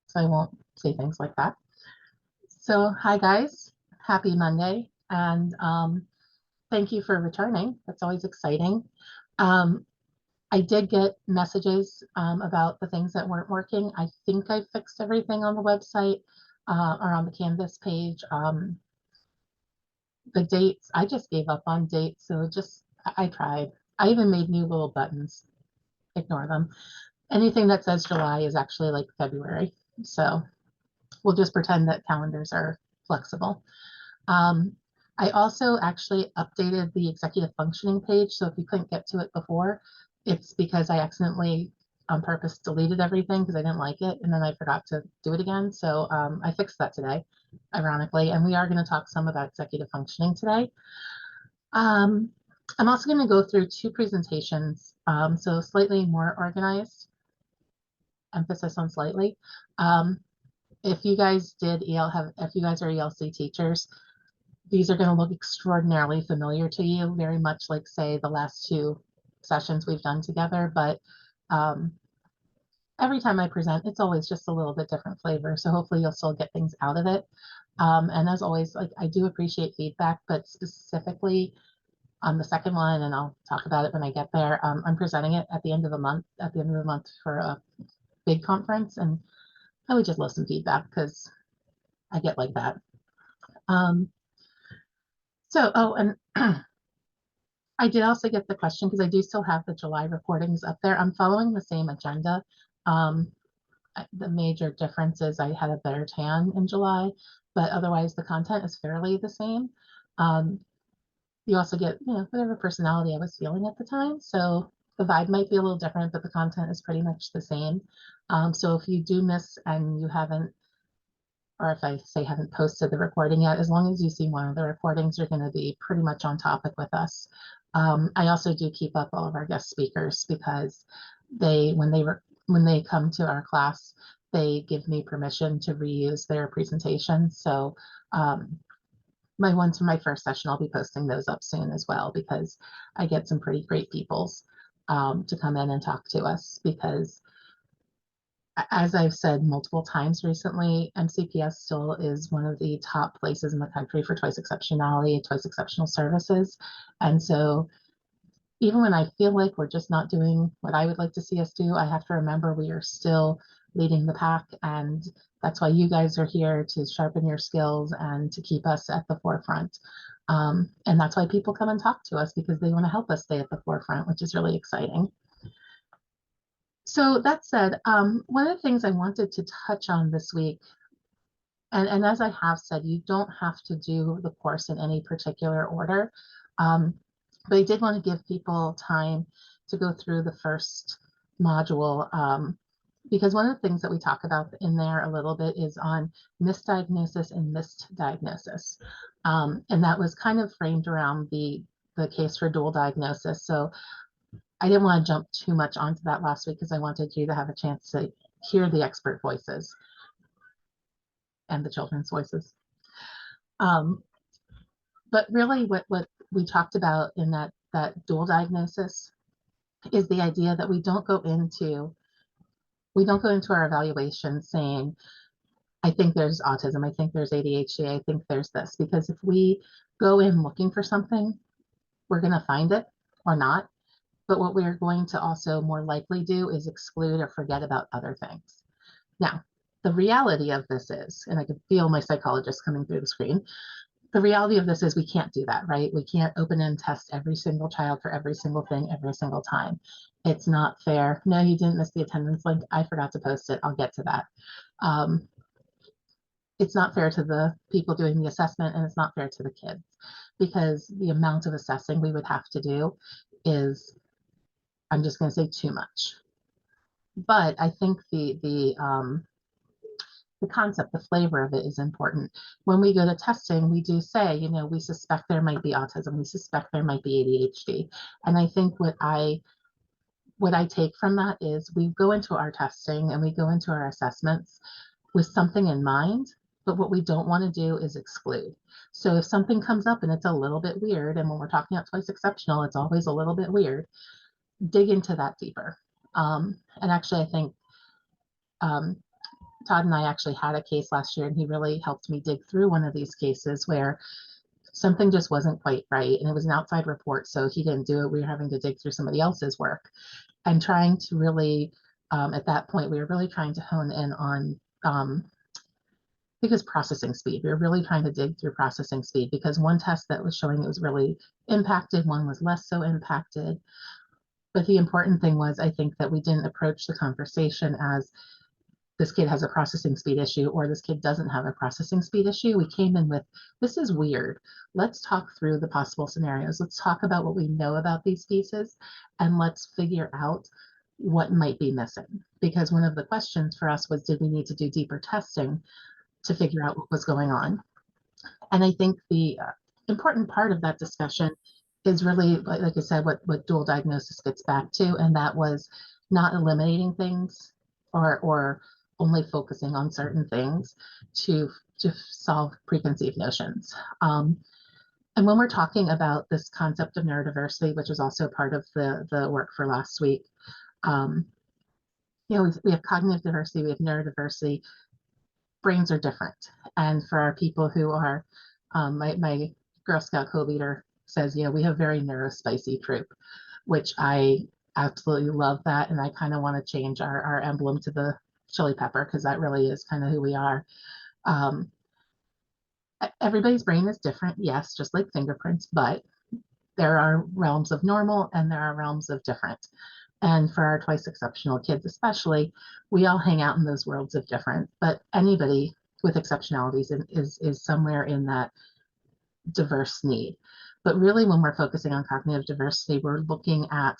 so I won't say things like that. So hi guys, happy Monday, and thank you for returning. That's always exciting. Um, I did get messages about the things that weren't working. I think I fixed everything on the website or on the Canvas page. The dates, I just gave up on dates, so I tried. I even made new little buttons. Ignore them. Anything that says July is actually like February. So we'll just pretend that calendars are flexible. Um, I also actually updated the executive functioning page. So if you couldn't get to it before, it's because I accidentally on purpose deleted everything because I didn't like it. And then I forgot to do it again. So I fixed that today, ironically. And we are going to talk some about executive functioning today. Um, I'm also going to go through two presentations, so slightly more organized, emphasis on slightly. Um, if you guys if you guys are ELC teachers, these are going to look extraordinarily familiar to you, very much like, say, the last two sessions we've done together. But um, every time I present, it's always just a little bit different flavor. So hopefully you'll still get things out of it. And as always, like I do appreciate feedback, but specifically on the second one, and I'll talk about it when I get there. I'm presenting it at the end of the month, for a big conference, and I would just listen to feedback because I get like that. And I did also get the question because I do still have the July recordings up there. I'm following the same agenda. Um, the major difference is I had a better tan in July, but otherwise the content is fairly the same. You also get, whatever personality I was feeling at the time. So the vibe might be a little different, but the content is pretty much the same. So if you do miss and you haven't, or if I say haven't posted the recording yet, as long as you see one of the recordings, you're going to be pretty much on topic with us. I also do keep up all of our guest speakers because when they come to our class, they give me permission to reuse their presentation. So my ones from my first session, I'll be posting those up soon as well because I get some pretty great peoples to come in and talk to us because as I've said multiple times recently, MCPS still is one of the top places in the country for twice exceptionality, twice exceptional services. And so even when I feel like we're just not doing what I would like to see us do, I have to remember we are still leading the pack. And that's why you guys are here to sharpen your skills and to keep us at the forefront. And that's why people come and talk to us because they want to help us stay at the forefront, which is really exciting. So that said, one of the things I wanted to touch on this week, and as I have said, you don't have to do the course in any particular order, but I did want to give people time to go through the first module because one of the things that we talk about in there a little bit is on misdiagnosis and misdiagnosis. And that was kind of framed around the case for dual diagnosis. So I didn't want to jump too much onto that last week because I wanted you to have a chance to hear the expert voices and the children's voices. But really what we talked about in that dual diagnosis is the idea that we don't go into our evaluation saying, I think there's autism, I think there's ADHD, I think there's this, because if we go in looking for something, we're going to find it or not. But what we're going to also more likely do is exclude or forget about other things. Now, the reality of this is, and I can feel my psychologist coming through the screen, the reality of this is we can't do that, right? We can't open and test every single child for every single thing every single time. It's not fair. No, you didn't miss the attendance link. I forgot to post it. I'll get to that. It's not fair to the people doing the assessment, and it's not fair to the kids because the amount of assessing we would have to do is, I'm just going to say, too much. But I think the concept, the flavor of it is important. When we go to testing, we do say, we suspect there might be autism, we suspect there might be ADHD. And I think what I take from that is we go into our testing and we go into our assessments with something in mind, but what we don't want to do is exclude. So if something comes up and it's a little bit weird, and when we're talking about twice exceptional, it's always a little bit weird, dig into that deeper. And actually, I think Todd and I actually had a case last year, and he really helped me dig through one of these cases where something just wasn't quite right. And it was an outside report, so he didn't do it. We were having to dig through somebody else's work and trying to really, at that point, we were really trying to hone in on, because processing speed. We were really trying to dig through processing speed because one test that was showing it was really impacted, one was less so impacted. But the important thing was, I think, that we didn't approach the conversation as this kid has a processing speed issue or this kid doesn't have a processing speed issue. We came in with, this is weird. Let's talk through the possible scenarios. Let's talk about what we know about these pieces and let's figure out what might be missing. Because one of the questions for us was, did we need to do deeper testing to figure out what was going on? And I think the important part of that discussion is really, like I said, what dual diagnosis gets back to, and that was not eliminating things or only focusing on certain things to solve preconceived notions. And when we're talking about this concept of neurodiversity, which is also part of the work for last week, we have cognitive diversity, we have neurodiversity. Brains are different, and for our people who are, my Girl Scout co-leader says, we have very neurospicy troop, which I absolutely love that, and I kind of want to change our emblem to the chili pepper because that really is kind of who we are. Everybody's brain is different, yes, just like fingerprints, but there are realms of normal and there are realms of different. And for our twice exceptional kids, especially, we all hang out in those worlds of different, but anybody with exceptionalities is somewhere in that diverse need. But really, when we're focusing on cognitive diversity, we're looking at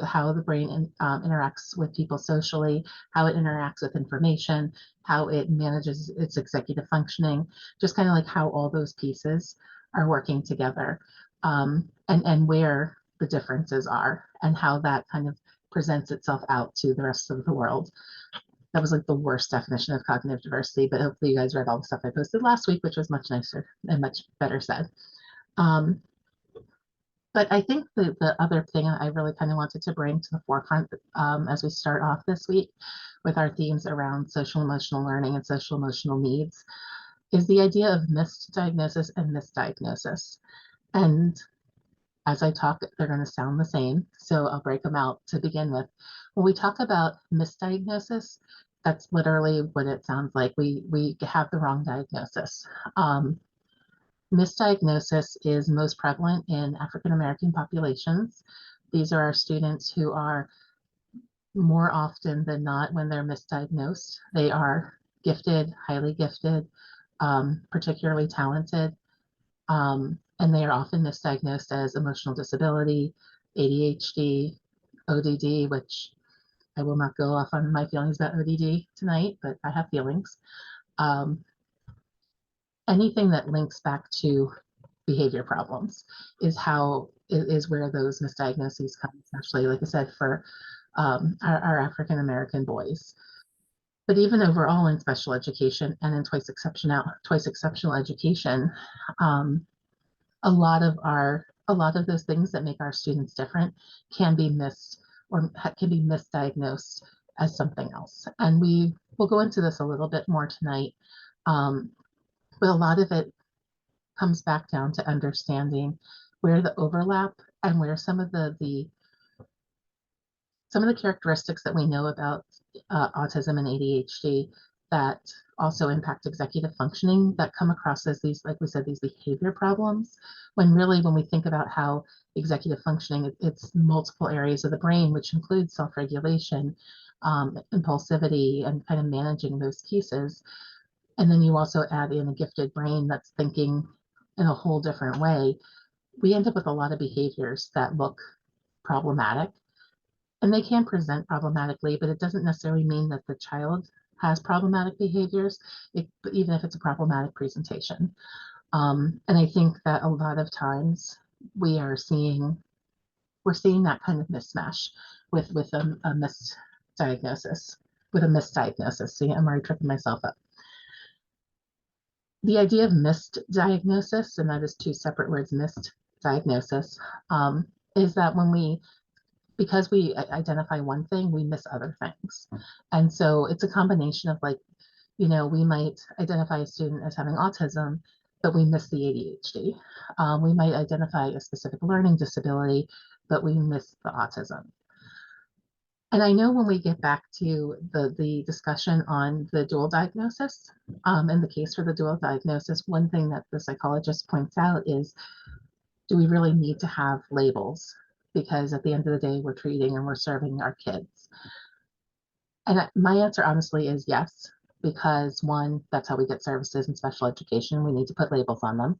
how the brain interacts with people socially, how it interacts with information, how it manages its executive functioning, just kind of like how all those pieces are working together, and where the differences are and how that kind of presents itself out to the rest of the world. That was like the worst definition of cognitive diversity, but hopefully you guys read all the stuff I posted last week, which was much nicer and much better said. But I think the other thing I really kind of wanted to bring to the forefront as we start off this week with our themes around social emotional learning and social emotional needs is the idea of misdiagnosis and misdiagnosis. And as I talk, they're going to sound the same. So I'll break them out to begin with. When we talk about misdiagnosis, that's literally what it sounds like. We have the wrong diagnosis. Misdiagnosis is most prevalent in African American populations. These are our students who are more often than not, when they're misdiagnosed, they are gifted, highly gifted, particularly talented, and they are often misdiagnosed as emotional disability, ADHD, ODD, which I will not go off on my feelings about ODD tonight, but I have feelings. Anything that links back to behavior problems is where those misdiagnoses come, especially, like I said, for our African American boys. But even overall in special education and in twice exceptional education, a lot of those things that make our students different can be missed or can be misdiagnosed as something else. And we will go into this a little bit more tonight, but a lot of it comes back down to understanding where the overlap and where some of the characteristics that we know about autism and ADHD that also impact executive functioning that come across as these, like we said, these behavior problems, when really when we think about how executive functioning, it's multiple areas of the brain, which includes self-regulation, impulsivity, and kind of managing those pieces. And then you also add in a gifted brain that's thinking in a whole different way. We end up with a lot of behaviors that look problematic. And they can present problematically, but it doesn't necessarily mean that the child has problematic behaviors, even if it's a problematic presentation. And I think that a lot of times we're seeing that kind of mismatch with a misdiagnosis. See, I'm already tripping myself up. The idea of misdiagnosis, and that is two separate words, misdiagnosis, is that when we because we identify one thing, we miss other things. And so it's a combination of like, you know, we might identify a student as having autism, but we miss the ADHD. We might identify a specific learning disability, but we miss the autism. And I know when we get back to the discussion on the dual diagnosis, and the case for the dual diagnosis, one thing that the psychologist points out is, do we really need to have labels? Because at the end of the day, we're treating and we're serving our kids. And my answer honestly is yes, because one, that's how we get services in special education. We need to put labels on them.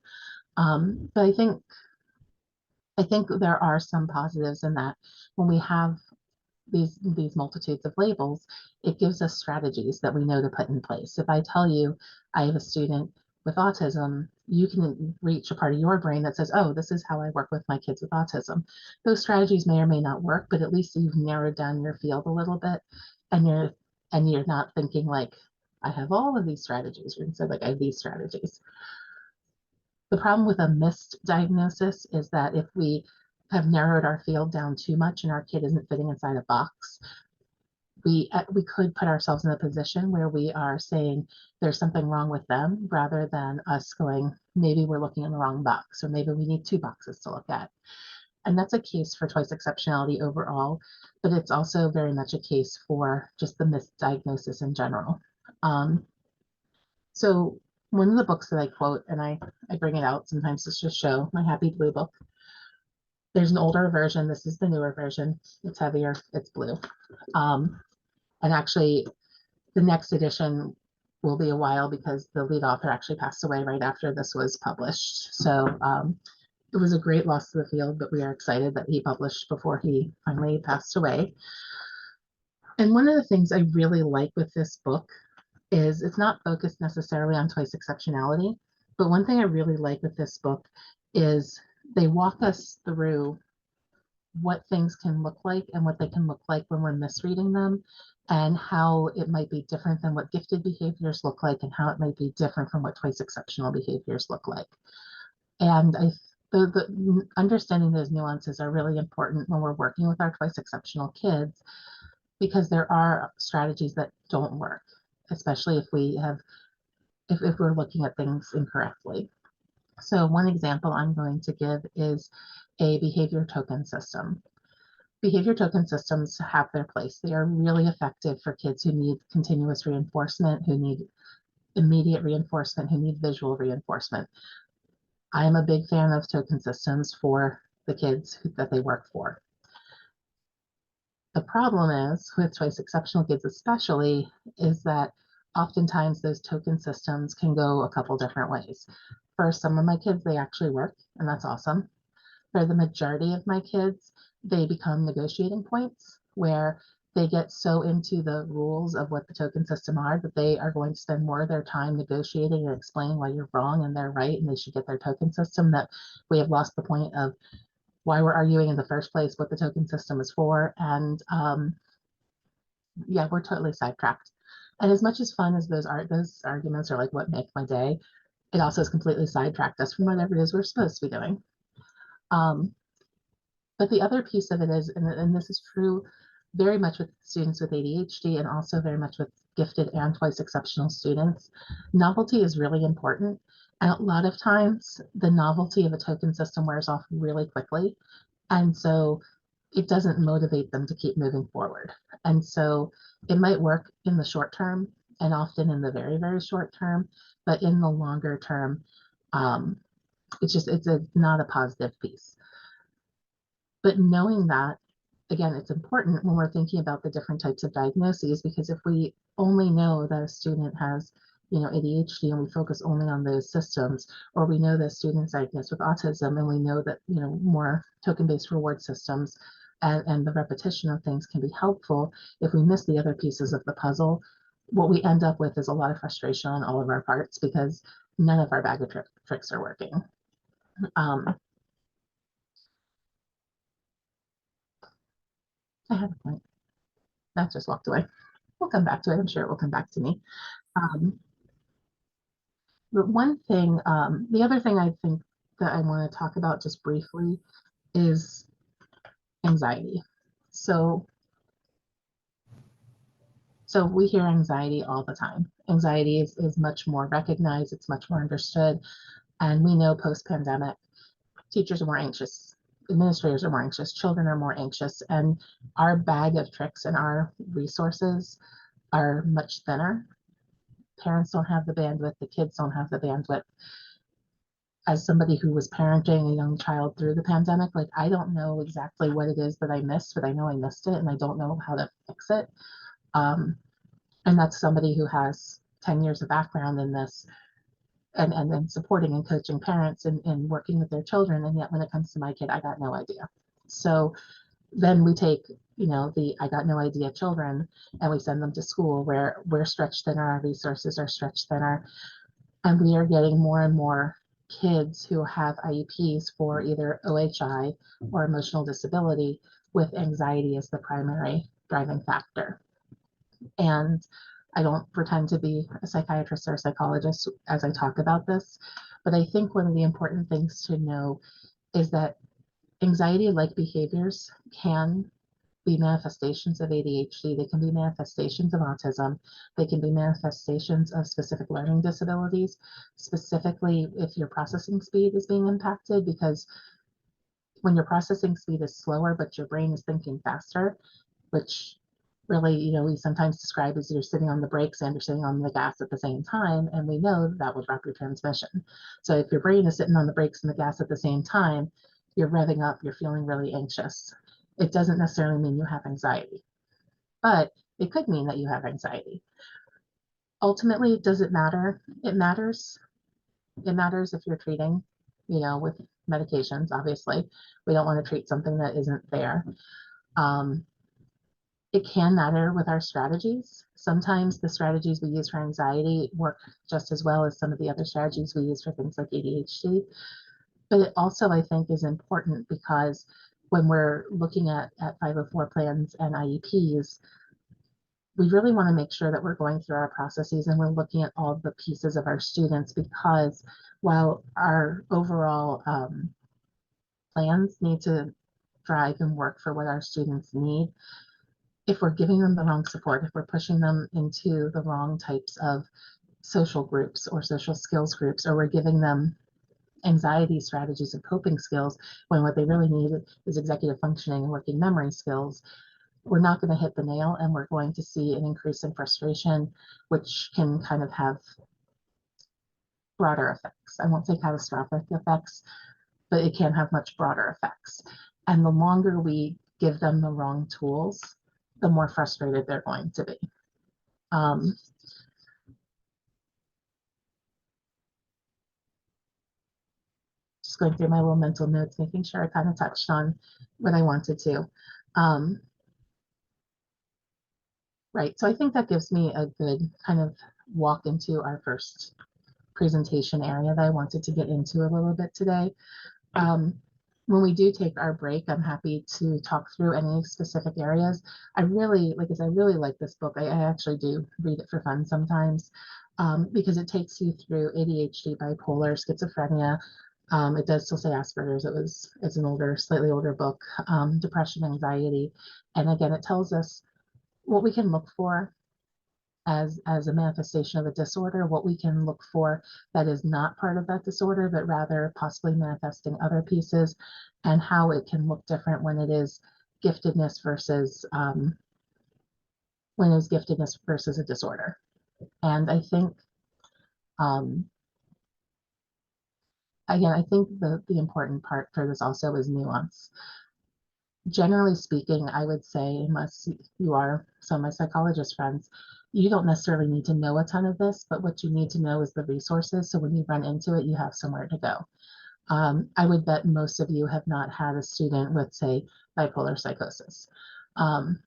But I think there are some positives in that when we have these multitudes of labels, it gives us strategies that we know to put in place. If I tell you I have a student with autism, you can reach a part of your brain that says, oh, this is how I work with my kids with autism. Those strategies may or may not work, but at least you've narrowed down your field a little bit, and you're not thinking like, I have all of these strategies. You're instead like, I have these strategies. The problem with a missed diagnosis is that if we have narrowed our field down too much and our kid isn't fitting inside a box, we could put ourselves in a position where we are saying there's something wrong with them rather than us going, maybe we're looking in the wrong box, or maybe we need two boxes to look at. And that's a case for twice exceptionality overall, but it's also very much a case for just the misdiagnosis in general. So one of the books that I quote, and I bring it out sometimes to just show my Happy Blue book. There's an older version. This is the newer version. It's heavier. It's blue. And actually, the next edition will be a while because the lead author actually passed away right after this was published. So it was a great loss to the field, but we are excited that he published before he finally passed away. And one of the things I really like with this book is it's not focused necessarily on twice exceptionality, but one thing I really like with this book is they walk us through what things can look like and what they can look like when we're misreading them, and how it might be different than what gifted behaviors look like, and how it might be different from what twice exceptional behaviors look like. And the understanding those nuances are really important when we're working with our twice exceptional kids, because there are strategies that don't work, especially if we're looking at things incorrectly. So one example I'm going to give is a behavior token system. Behavior token systems have their place. They are really effective for kids who need continuous reinforcement, who need immediate reinforcement, who need visual reinforcement. I am a big fan of token systems for the kids that they work for. The problem is, with twice exceptional kids especially, is that oftentimes those token systems can go a couple different ways. For some of my kids, they actually work, and that's awesome. For the majority of my kids, they become negotiating points where they get so into the rules of what the token system are that they are going to spend more of their time negotiating and explaining why you're wrong and they're right and they should get their token system, that we have lost the point of why we're arguing in the first place, what the token system is for. And yeah, we're totally sidetracked. And as much as fun as those arguments are like what make my day, it also has completely sidetracked us from whatever it is we're supposed to be doing. But the other piece of it is, and this is true very much with students with ADHD and also very much with gifted and twice exceptional students, novelty is really important. And a lot of times the novelty of a token system wears off really quickly. And so it doesn't motivate them to keep moving forward. And so it might work in the short term and often in the very, very short term, but in the longer term, it's not a positive piece. But knowing that, again, it's important when we're thinking about the different types of diagnoses, because if we only know that a student has, ADHD, and we focus only on those systems, or we know that students diagnosed with autism and we know that, more token-based reward systems and the repetition of things can be helpful. If we miss the other pieces of the puzzle, what we end up with is a lot of frustration on all of our parts because none of our bag of tricks are working. I have a point. That just walked away. We'll come back to it. I'm sure it will come back to me. But one thing, the other thing I think that I want to talk about just briefly is anxiety. So we hear anxiety all the time. Anxiety is much more recognized, it's much more understood. And we know post-pandemic, teachers are more anxious, administrators are more anxious, children are more anxious, and our bag of tricks and our resources are much thinner. Parents don't have the bandwidth, the kids don't have the bandwidth. As somebody who was parenting a young child through the pandemic, like I don't know exactly what it is that I missed, but I know I missed it and I don't know how to fix it. And that's somebody who has 10 years of background in this and then supporting and coaching parents and working with their children. And yet when it comes to my kid, I got no idea. So then we take, the I got no idea children and we send them to school where we're stretched thinner, our resources are stretched thinner, and we are getting more and more kids who have IEPs for either OHI or emotional disability with anxiety as the primary driving factor. And I don't pretend to be a psychiatrist or a psychologist as I talk about this, but I think one of the important things to know is that anxiety-like behaviors can be manifestations of ADHD, they can be manifestations of autism, they can be manifestations of specific learning disabilities, specifically if your processing speed is being impacted, because when your processing speed is slower, but your brain is thinking faster, which really, we sometimes describe as you're sitting on the brakes and you're sitting on the gas at the same time, and we know that will drop your transmission. So if your brain is sitting on the brakes and the gas at the same time, you're revving up, you're feeling really anxious. It doesn't necessarily mean you have anxiety, but it could mean that you have anxiety. Ultimately, does it matter? It matters. It matters if you're treating, with medications, obviously. We don't want to treat something that isn't there. It can matter with our strategies. Sometimes the strategies we use for anxiety work just as well as some of the other strategies we use for things like ADHD. But it also, I think, is important because when we're looking at 504 plans and IEPs, we really want to make sure that we're going through our processes and we're looking at all the pieces of our students, because while our overall plans need to drive and work for what our students need, if we're giving them the wrong support, if we're pushing them into the wrong types of social groups or social skills groups, or we're giving them anxiety strategies and coping skills when what they really need is executive functioning and working memory skills, we're not going to hit the nail, and we're going to see an increase in frustration, which can kind of have broader effects. I won't say catastrophic effects, but it can have much broader effects. And the longer we give them the wrong tools, the more frustrated they're going to be. Just going through my little mental notes, making sure I kind of touched on what I wanted to. Right, so I think that gives me a good kind of walk into our first presentation area that I wanted to get into a little bit today. When we do take our break, I'm happy to talk through any specific areas. I really like this book. I actually do read it for fun sometimes, because it takes you through ADHD, bipolar, schizophrenia. It does still say Asperger's. It's an older, slightly older book, depression, anxiety. And again, it tells us what we can look for as a manifestation of a disorder, what we can look for that is not part of that disorder, but rather possibly manifesting other pieces, and how it can look different when it is giftedness versus a disorder. And I think, again, I think the important part for this also is nuance. Generally speaking, I would say, unless you are some of my psychologist friends, you don't necessarily need to know a ton of this, but what you need to know is the resources. So when you run into it, you have somewhere to go. I would bet most of you have not had a student with, say, bipolar psychosis,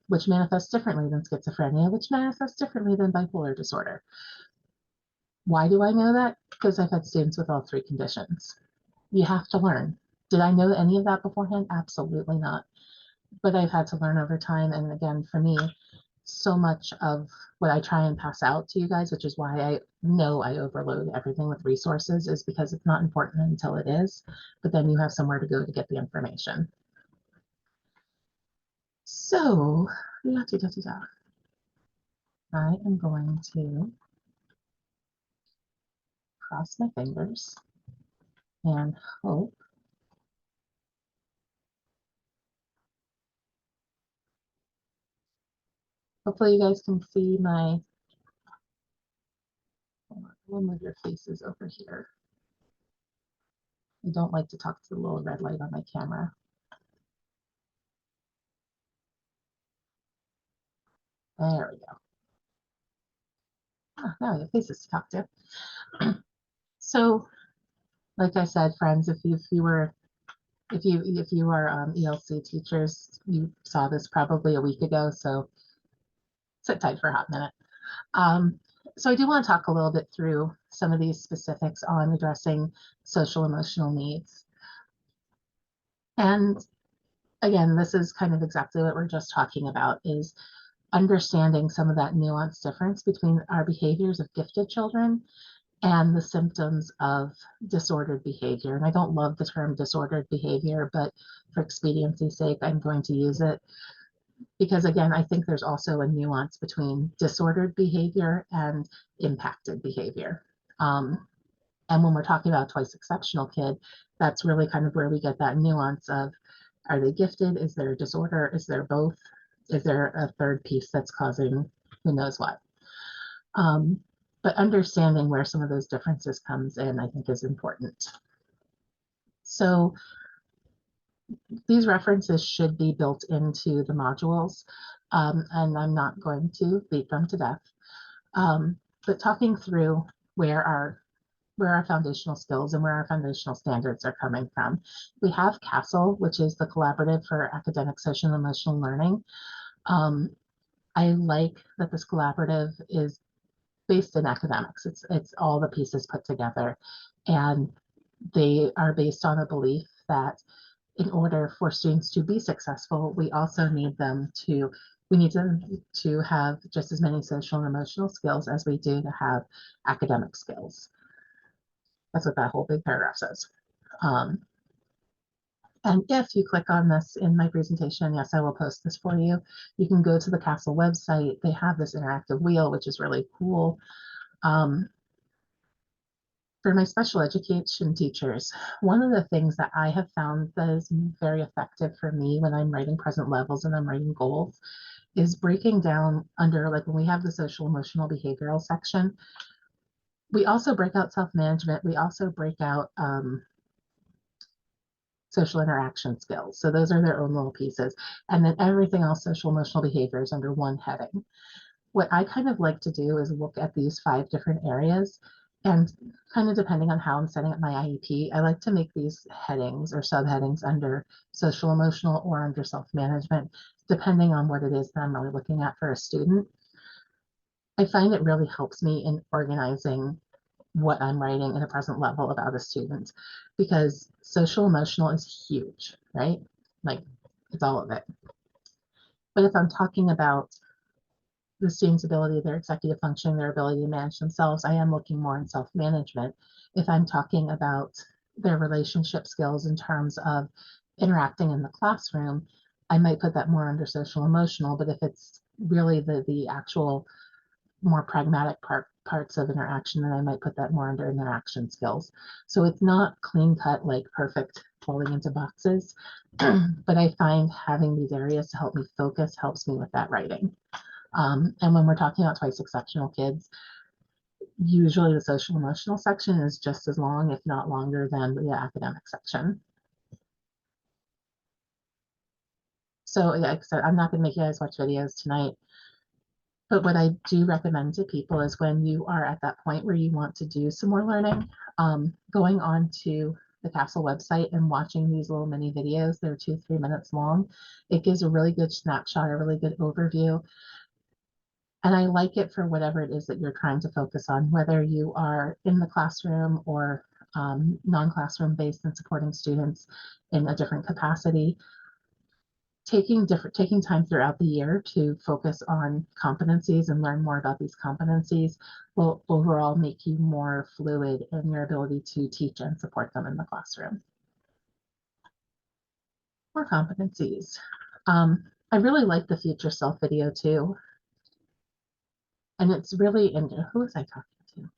which manifests differently than schizophrenia, which manifests differently than bipolar disorder. Why do I know that? Because I've had students with all three conditions. You have to learn. Did I know any of that beforehand? Absolutely not. But I've had to learn over time. And again, for me, so much of what I try and pass out to you guys, which is why I know I overload everything with resources, is because it's not important until it is, but then you have somewhere to go to get the information. So So, I am going to cross my fingers and hope hopefully you guys can see my, we'll move your faces over here. I don't like to talk to the little red light on my camera. There we go. Now we have faces to talk to. So, like I said, friends, if you are ELC teachers, you saw this probably a week ago. So sit tight for a hot minute. So I do want to talk a little bit through some of these specifics on addressing social emotional needs. And again, this is kind of exactly what we're just talking about, is understanding some of that nuanced difference between our behaviors of gifted children and the symptoms of disordered behavior. And I don't love the term disordered behavior, but for expediency's sake, I'm going to use it. Because again, I think there's also a nuance between disordered behavior and impacted behavior. And when we're talking about twice exceptional kid, that's really kind of where we get that nuance of, are they gifted? Is there a disorder? Is there both? Is there a third piece that's causing who knows what? But understanding where some of those differences comes in, I think, is important. So these references should be built into the modules, and I'm not going to beat them to death. But talking through where our foundational skills and where our foundational standards are coming from. We have CASEL, which is the Collaborative for Academic, Social, and Emotional Learning. I like that this collaborative is based in academics. It's all the pieces put together, and they are based on a belief that in order for students to be successful, we also need them to have just as many social and emotional skills as we do to have academic skills. That's what that whole big paragraph says. And if you click on this in my presentation, yes, I will post this for you. You can go to the CASEL website. They have this interactive wheel, which is really cool. For my special education teachers, one of the things that I have found that is very effective for me when I'm writing present levels and I'm writing goals is breaking down under, like when we have the social emotional behavioral section, we also break out self-management. We also break out social interaction skills. So those are their own little pieces. And then everything else, social emotional behaviors, under one heading. What I kind of like to do is look at these 5 different areas, and kind of depending on how I'm setting up my IEP, I like to make these headings or subheadings under social emotional or under self-management, depending on what it is that I'm really looking at for a student. I find it really helps me in organizing what I'm writing in a present level about a student, because social emotional is huge, right? Like, it's all of it. But if I'm talking about the student's ability, their executive function, their ability to manage themselves, I am looking more in self-management. If I'm talking about their relationship skills in terms of interacting in the classroom, I might put that more under social emotional. But if it's really the actual more pragmatic parts of interaction, then I might put that more under interaction skills. So it's not clean cut, like perfect falling into boxes, but I find having these areas to help me focus helps me with that writing. And when we're talking about twice exceptional kids, usually the social emotional section is just as long, if not longer, than the academic section. So like I said, I'm not going to make you guys watch videos tonight. But what I do recommend to people is when you are at that point where you want to do some more learning, going on to the CASEL website and watching these little mini videos. They're 2-3 minutes long. It gives a really good snapshot, a really good overview. And I like it for whatever it is that you're trying to focus on, whether you are in the classroom or non-classroom based and supporting students in a different capacity. Taking time throughout the year to focus on competencies and learn more about these competencies will overall make you more fluid in your ability to teach and support them in the classroom. More competencies. I really like the future self video too. And it's really, and who was I talking to?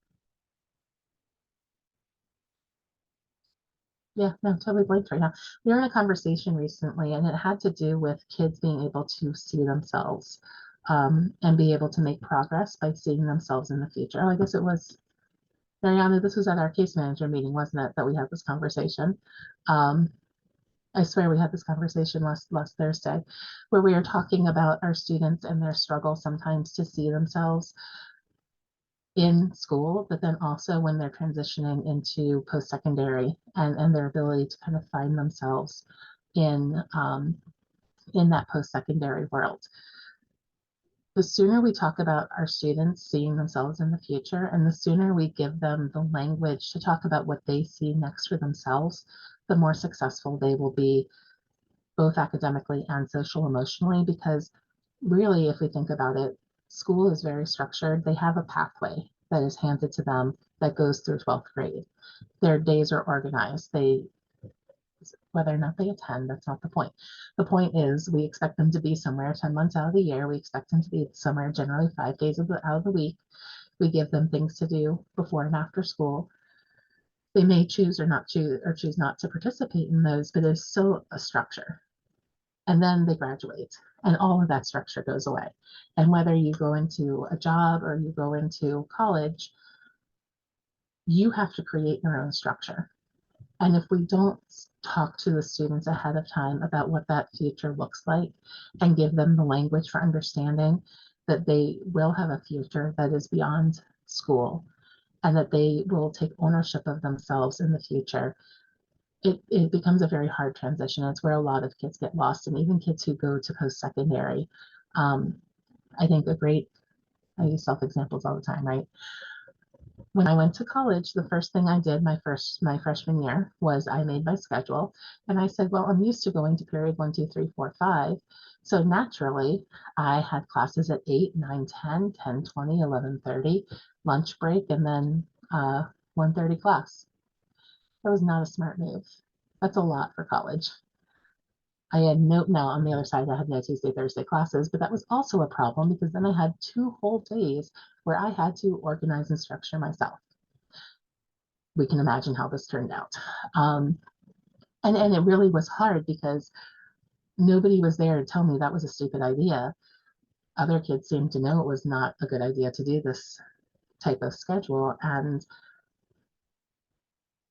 Yeah, no, totally blanked right now. We were in a conversation recently, and it had to do with kids being able to see themselves and be able to make progress by seeing themselves in the future. Oh, I guess it was Mariana. This was at our case manager meeting, wasn't it, that we had this conversation? Um, I swear we had this conversation last Thursday, where we were talking about our students and their struggle sometimes to see themselves in school, but then also when they're transitioning into post-secondary and their ability to kind of find themselves in that post-secondary world. The sooner we talk about our students seeing themselves in the future, and the sooner we give them the language to talk about what they see next for themselves, the more successful they will be, both academically and social emotionally, because really, if we think about it, school is very structured. They have a pathway that is handed to them that goes through 12th grade. Their days are organized. Whether or not they attend, that's not the point. The point is we expect them to be somewhere 10 months out of the year. We expect them to be somewhere generally 5 days out of the week. We give them things to do before and after school. They may choose or not choose not to participate in those, but it's still a structure. And then they graduate, and all of that structure goes away. And whether you go into a job or you go into college, you have to create your own structure. And if we don't talk to the students ahead of time about what that future looks like and give them the language for understanding that they will have a future that is beyond school and that they will take ownership of themselves in the future, it becomes a very hard transition. It's where a lot of kids get lost, and even kids who go to post-secondary. I think I use self-examples all the time, right? When I went to college, the first thing I did my freshman year was I made my schedule, and I said, well, I'm used to going to period 1, 2, 3, 4, 5. So naturally, I had classes at 8, 9, 10, 10, 20, 11:30, lunch break, and then 1:30 class. That was not a smart move. That's a lot for college. I had now on the other side, I had no Tuesday, Thursday classes, but that was also a problem because then I had 2 whole days where I had to organize and structure myself. We can imagine how this turned out. Um, and it really was hard because nobody was there to tell me that was a stupid idea. Other kids seemed to know it was not a good idea to do this type of schedule. And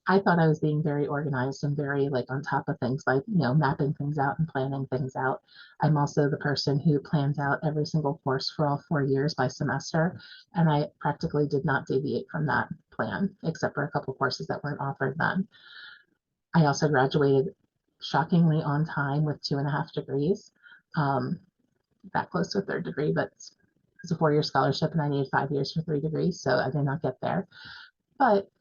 I thought I was being very organized and very like on top of things by, mapping things out and planning things out. I'm also the person who plans out every single course for all 4 years by semester. And I practically did not deviate from that plan, except for a couple courses that weren't offered then. I also graduated shockingly on time with 2.5 degrees, um, that close to a third degree, but it's a 4-year scholarship and I needed 5 years for 3 degrees. So I did not get there. But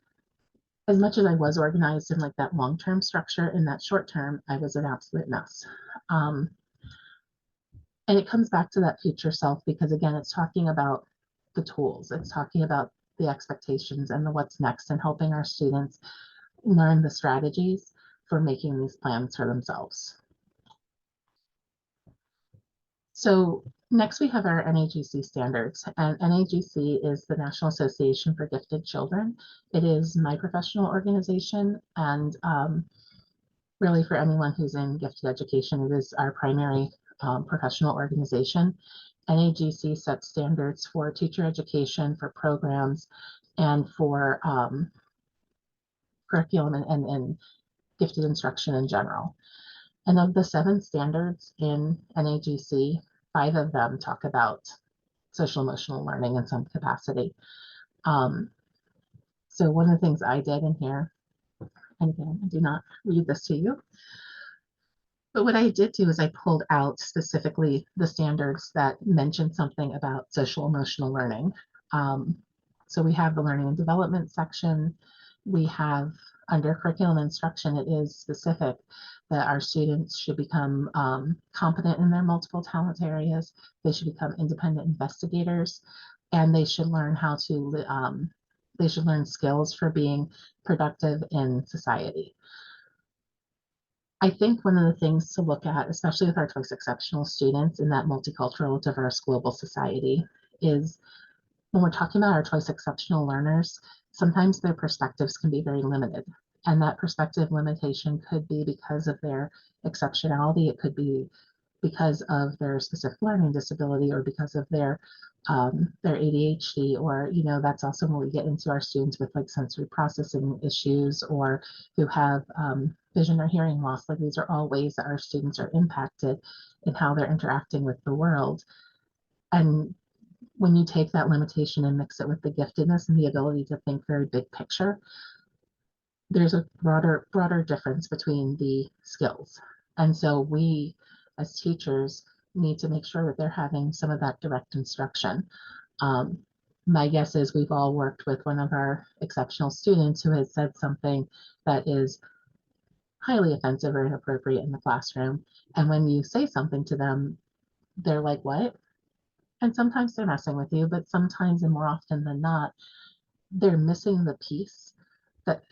as much as I was organized in like that long-term structure, in that short term, I was an absolute mess. Um, and it comes back to that future self because again, it's talking about the tools, it's talking about the expectations and the what's next and helping our students learn the strategies for making these plans for themselves. So next we have our NAGC standards, and NAGC is the National Association for Gifted Children. It is my professional organization, and really for anyone who's in gifted education, it is our primary professional organization. NAGC sets standards for teacher education, for programs, and for curriculum and gifted instruction in general. And of the 7 standards in NAGC, 5 of them talk about social emotional learning in some capacity. So one of the things I did in here, and again, I do not read this to you, but what I did do is I pulled out specifically the standards that mention something about social emotional learning. So we have the learning and development section. We have under curriculum instruction, it is specific that our students should become competent in their multiple talent areas. They should become independent investigators, and they should learn how to, they should learn skills for being productive in society. I think one of the things to look at, especially with our Twice Exceptional students in that multicultural, diverse global society, is when we're talking about our Twice Exceptional learners, sometimes their perspectives can be very limited. And that perspective limitation could be because of their exceptionality. It could be because of their specific learning disability or because of their ADHD, or that's also when we get into our students with like sensory processing issues or who have vision or hearing loss. Like these are all ways that our students are impacted in how they're interacting with the world. And when you take that limitation and mix it with the giftedness and the ability to think very big picture, there's a broader difference between the skills. And so we as teachers need to make sure that they're having some of that direct instruction. Um, my guess is we've all worked with one of our exceptional students who has said something that is highly offensive or inappropriate in the classroom. And when you say something to them, they're like, what? And sometimes they're messing with you, but sometimes and more often than not, they're missing the piece that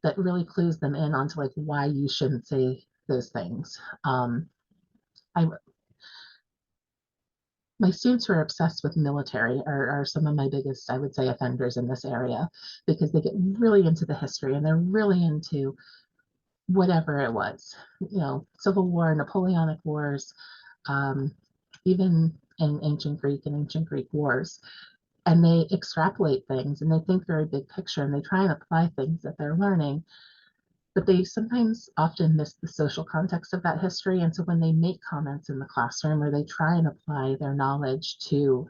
that really clues them in onto like why you shouldn't say those things. I My students who are obsessed with military are some of my biggest, I would say, offenders in this area because they get really into the history and they're really into whatever it was, Civil War, Napoleonic Wars, um, even in ancient Greek wars. And they extrapolate things and they think very big picture and they try and apply things that they're learning, but they sometimes often miss the social context of that history. And so when they make comments in the classroom or they try and apply their knowledge to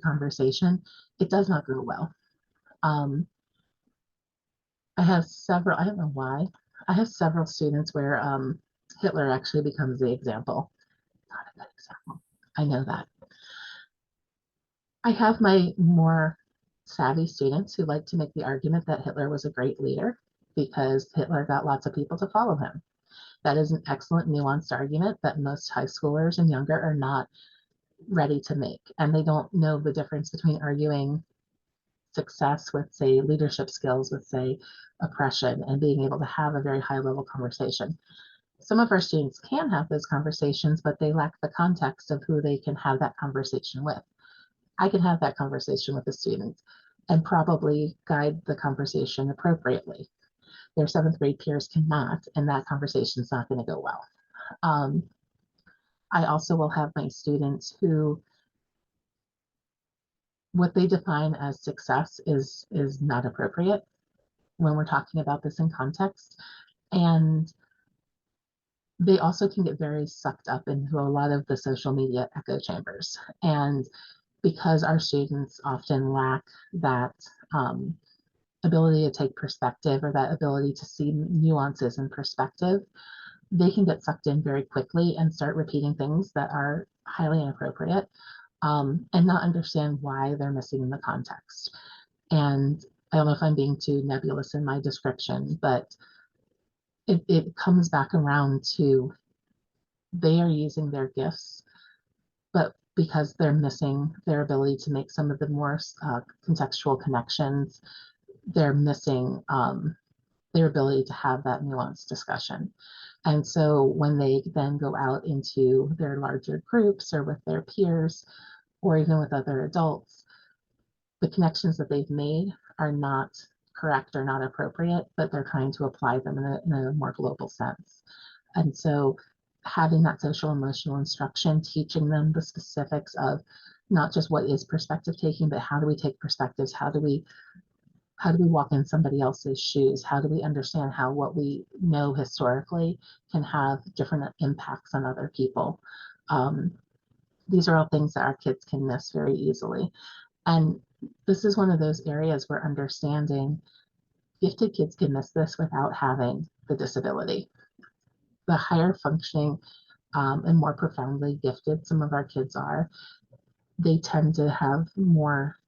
conversation, it does not go well. Um, I have several, I don't know why, I have several students where Hitler actually becomes the example. Not a good example. I know that. I have my more savvy students who like to make the argument that Hitler was a great leader because Hitler got lots of people to follow him. That is an excellent nuanced argument that most high schoolers and younger are not ready to make. And they don't know the difference between arguing success with, say, leadership skills, with, say, oppression, and being able to have a very high level conversation. Some of our students can have those conversations, but they lack the context of who they can have that conversation with. I can have that conversation with the students and probably guide the conversation appropriately. Their seventh grade peers cannot, and that conversation is not going to go well. Um, I also will have my students who what they define as success is not appropriate when we're talking about this in context. And they also can get very sucked up into a lot of the social media echo chambers. And because our students often lack that ability to take perspective or that ability to see nuances in perspective, they can get sucked in very quickly and start repeating things that are highly inappropriate, and not understand why they're missing the context. And I don't know if I'm being too nebulous in my description, but it comes back around to they are using their gifts, but because they're missing their ability to make some of the more contextual connections, they're missing their ability to have that nuanced discussion. And so when they then go out into their larger groups or with their peers or even with other adults, the connections that they've made are not correct or not appropriate, but they're trying to apply them in a more global sense. And so having that social emotional instruction, teaching them the specifics of not just what is perspective taking, but how do we take perspectives? How do we walk in somebody else's shoes? How do we understand how what we know historically can have different impacts on other people? These are all things that our kids can miss very easily. And this is one of those areas where understanding gifted kids can miss this without having the disability. The higher functioning and more profoundly gifted some of our kids are, they tend to have more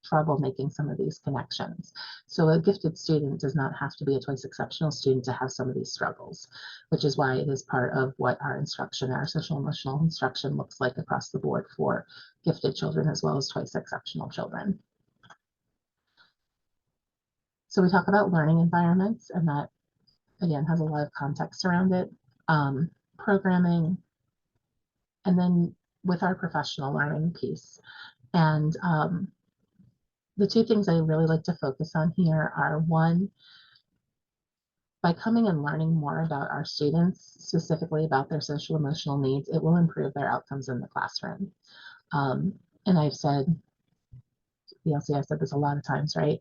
trouble making some of these connections. So a gifted student does not have to be a Twice Exceptional student to have some of these struggles, which is why it is part of what our instruction, our social emotional instruction looks like across the board for gifted children as well as Twice Exceptional children. So we talk about learning environments, and that again has a lot of context around it. Programming, and then with our professional learning piece. And the two things I really like to focus on here are one, by coming and learning more about our students, specifically about their social emotional needs, it will improve their outcomes in the classroom. And I've said, I've said this a lot of times, right?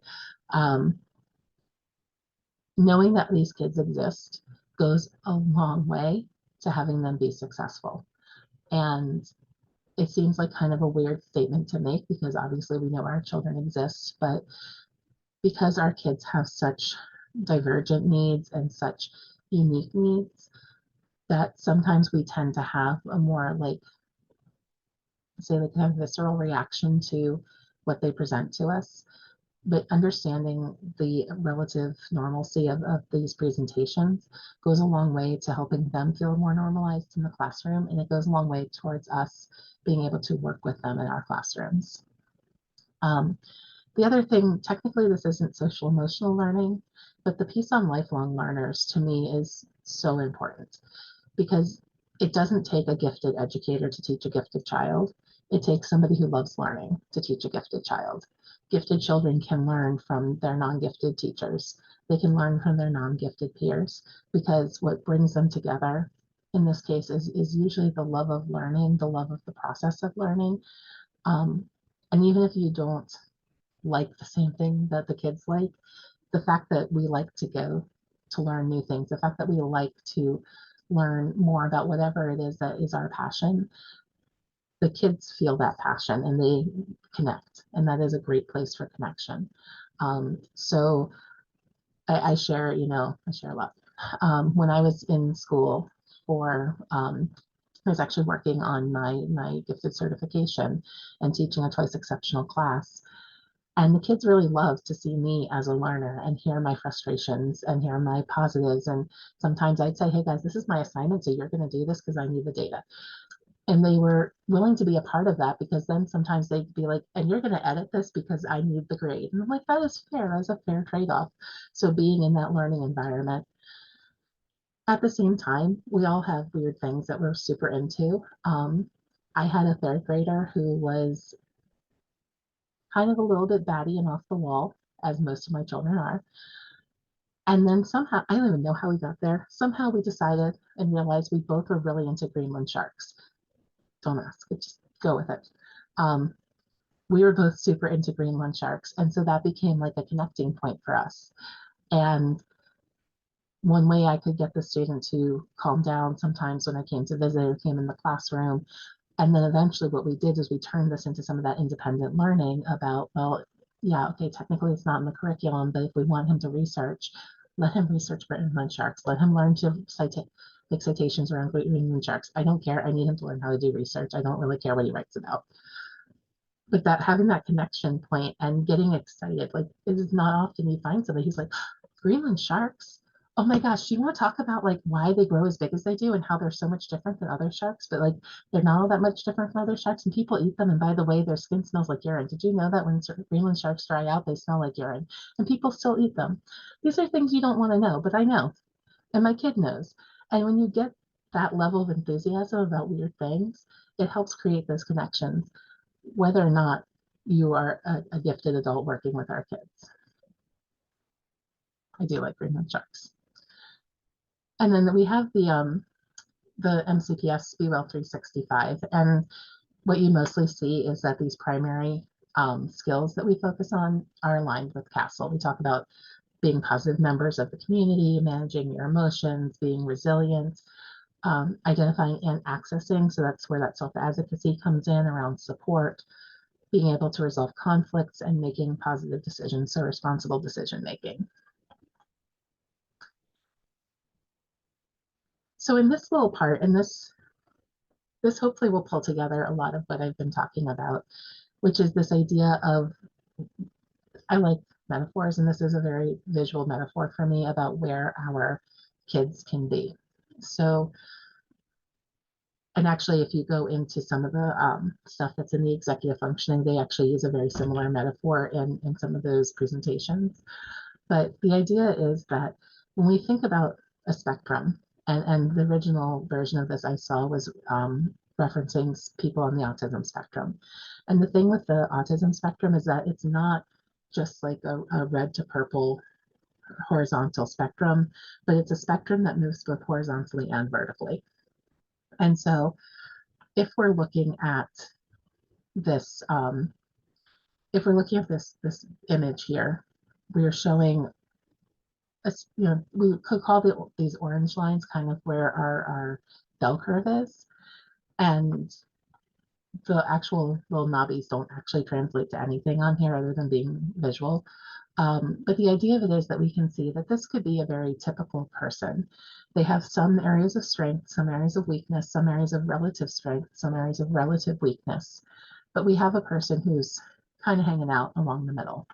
Knowing that these kids exist goes a long way to having them be successful. And it seems like kind of a weird statement to make because obviously we know our children exist, but because our kids have such divergent needs and such unique needs, that sometimes we tend to have a more like, say, like kind of visceral reaction to what they present to us. But understanding the relative normalcy of these presentations goes a long way to helping them feel more normalized in the classroom, and it goes a long way towards us being able to work with them in our classrooms. The other thing, technically this isn't social emotional learning, but the piece on lifelong learners to me is so important because it doesn't take a gifted educator to teach a gifted child. It takes somebody who loves learning to teach a gifted child. Gifted children can learn from their non-gifted teachers. They can learn from their non-gifted peers because what brings them together in this case is usually the love of learning, the love of the process of learning. And even if you don't like the same thing that the kids like, the fact that we like to go to learn new things, the fact that we like to learn more about whatever it is that is our passion, the kids feel that passion and they connect, and that is a great place for connection. So I share, I share a lot. When I was in school for, I was actually working on my gifted certification and teaching a twice exceptional class. And the kids really love to see me as a learner and hear my frustrations and hear my positives. And sometimes I'd say, hey guys, this is my assignment, so you're going to do this because I need the data. And they were willing to be a part of that because then sometimes they'd be like, and you're going to edit this because I need the grade. And I'm like, that is fair. That's a fair trade-off. So being in that learning environment. At the same time, we all have weird things that we're super into. I had a third grader who was kind of a little bit batty and off the wall, as most of my children are. And then somehow, I don't even know how we got there. Somehow we decided and realized we both were really into Greenland sharks. Don't ask, just go with it. We were both super into Greenland sharks. And so that became like a connecting point for us. And one way I could get the student to calm down sometimes when I came to visit or came in the classroom. And then eventually what we did is we turned this into some of that independent learning about, well, yeah, okay, technically it's not in the curriculum, but if we want him to research, let him research Greenland sharks. Let him learn to make citations around Greenland sharks. I don't care. I need him to learn how to do research. I don't really care what he writes about. But that having that connection point and getting excited, like it is not often you find somebody who's like, Greenland sharks. Oh my gosh, do you want to talk about like why they grow as big as they do and how they're so much different than other sharks, but like they're not all that much different from other sharks and people eat them. And by the way, their skin smells like urine. Did you know that when Greenland sharks dry out, they smell like urine and people still eat them? These are things you don't want to know, but I know. And my kid knows. And when you get that level of enthusiasm about weird things, it helps create those connections, whether or not you are a gifted adult working with our kids. I do like Greenland sharks. And then we have the MCPS Be Well 365. And what you mostly see is that these primary skills that we focus on are aligned with CASEL. We talk about being positive members of the community, managing your emotions, being resilient, identifying and accessing. So that's where that self-advocacy comes in around support, being able to resolve conflicts and making positive decisions, so responsible decision making. So in this little part, and this hopefully will pull together a lot of what I've been talking about, which is this idea of, I like metaphors, and this is a very visual metaphor for me about where our kids can be. So, and actually, if you go into some of the stuff that's in the executive functioning, they actually use a very similar metaphor in some of those presentations. But the idea is that when we think about a spectrum, and the original version of this I saw was referencing people on the autism spectrum. And the thing with the autism spectrum is that it's not just like a red to purple horizontal spectrum, but it's a spectrum that moves both horizontally and vertically. And so if we're looking at this, if we're looking at this image here, we are showing we could call these orange lines kind of where our bell curve is, and the actual little knobbies don't actually translate to anything on here other than being visual. But the idea of it is that we can see that this could be a very typical person. They have some areas of strength, some areas of weakness, some areas of relative strength, some areas of relative weakness. But we have a person who's kind of hanging out along the middle.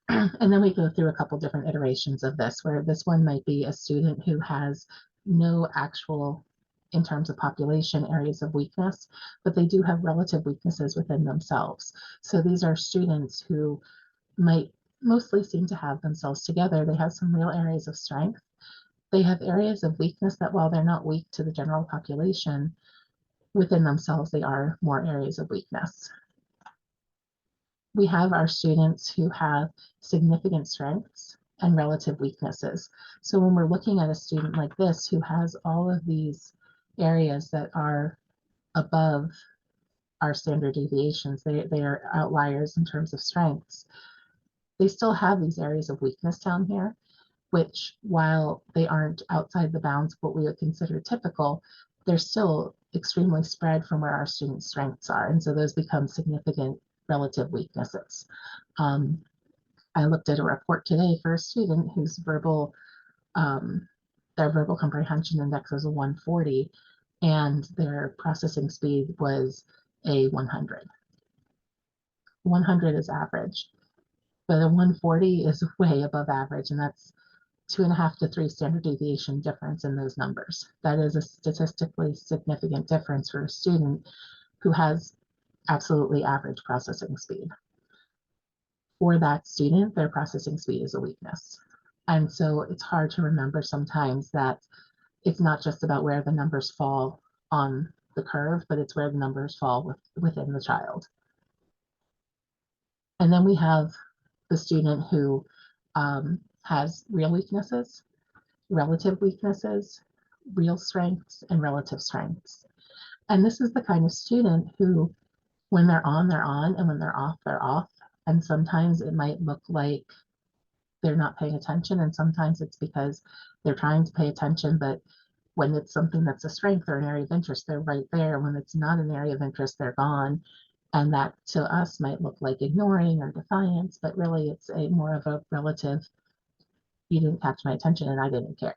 And then we go through a couple different iterations of this, where this one might be a student who has no actual, in terms of population, areas of weakness, but they do have relative weaknesses within themselves. So these are students who might mostly seem to have themselves together. They have some real areas of strength. They have areas of weakness that, while they're not weak to the general population, within themselves, they are more areas of weakness. We have our students who have significant strengths and relative weaknesses. So when we're looking at a student like this who has all of these areas that are above our standard deviations, they are outliers in terms of strengths, they still have these areas of weakness down here, which, while they aren't outside the bounds of what we would consider typical, they're still extremely spread from where our students' strengths are. And so those become significant relative weaknesses. I looked at a report today for a student whose their verbal comprehension index was a 140 and their processing speed was a 100. 100 is average, but a 140 is way above average, and that's 2.5 to 3 standard deviation difference in those numbers. That is a statistically significant difference for a student who has absolutely average processing speed. For that student, their processing speed is a weakness. And so it's hard to remember sometimes that it's not just about where the numbers fall on the curve, but it's where the numbers fall within the child. And then we have the student who has real weaknesses, relative weaknesses, real strengths, and relative strengths. And this is the kind of student who, when they're on, and when they're off, they're off. And sometimes it might look like they're not paying attention, and sometimes it's because they're trying to pay attention, but when it's something that's a strength or an area of interest, they're right there. When it's not an area of interest, they're gone. And that to us might look like ignoring or defiance, but really it's a more of a relative, you didn't catch my attention and I didn't care.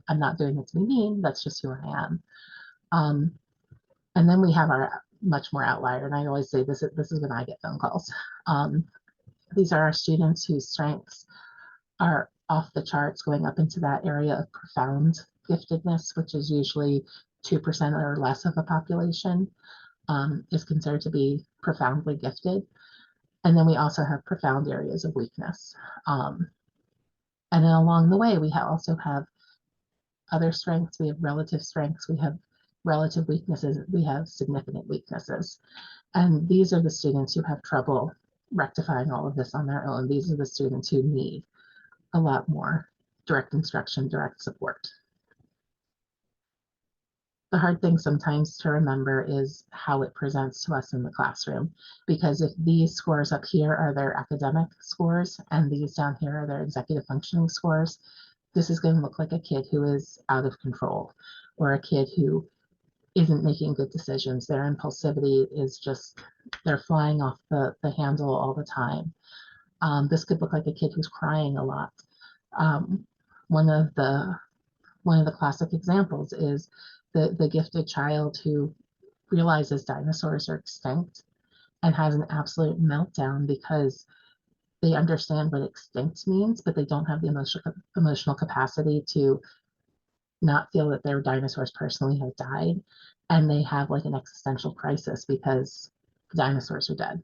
I'm not doing it to be mean, that's just who I am. And then we have our much more outlier, and I always say this is when I get phone calls. These are our students whose strengths are off the charts, going up into that area of profound giftedness, which is usually 2% or less of a population, is considered to be profoundly gifted. And then we also have profound areas of weakness. And then along the way, we also have other strengths, we have relative strengths, we have relative weaknesses, we have significant weaknesses. And these are the students who have trouble rectifying all of this on their own. These are the students who need a lot more direct instruction, direct support. The hard thing sometimes to remember is how it presents to us in the classroom, because if these scores up here are their academic scores and these down here are their executive functioning scores, this is going to look like a kid who is out of control, or a kid who isn't making good decisions. Their impulsivity is just, they're flying off the handle all the time. This could look like a kid who's crying a lot. One of the classic examples is the gifted child who realizes dinosaurs are extinct and has an absolute meltdown because they understand what extinct means, but they don't have the emotional capacity to not feel that their dinosaurs personally have died. And they have like an existential crisis because the dinosaurs are dead.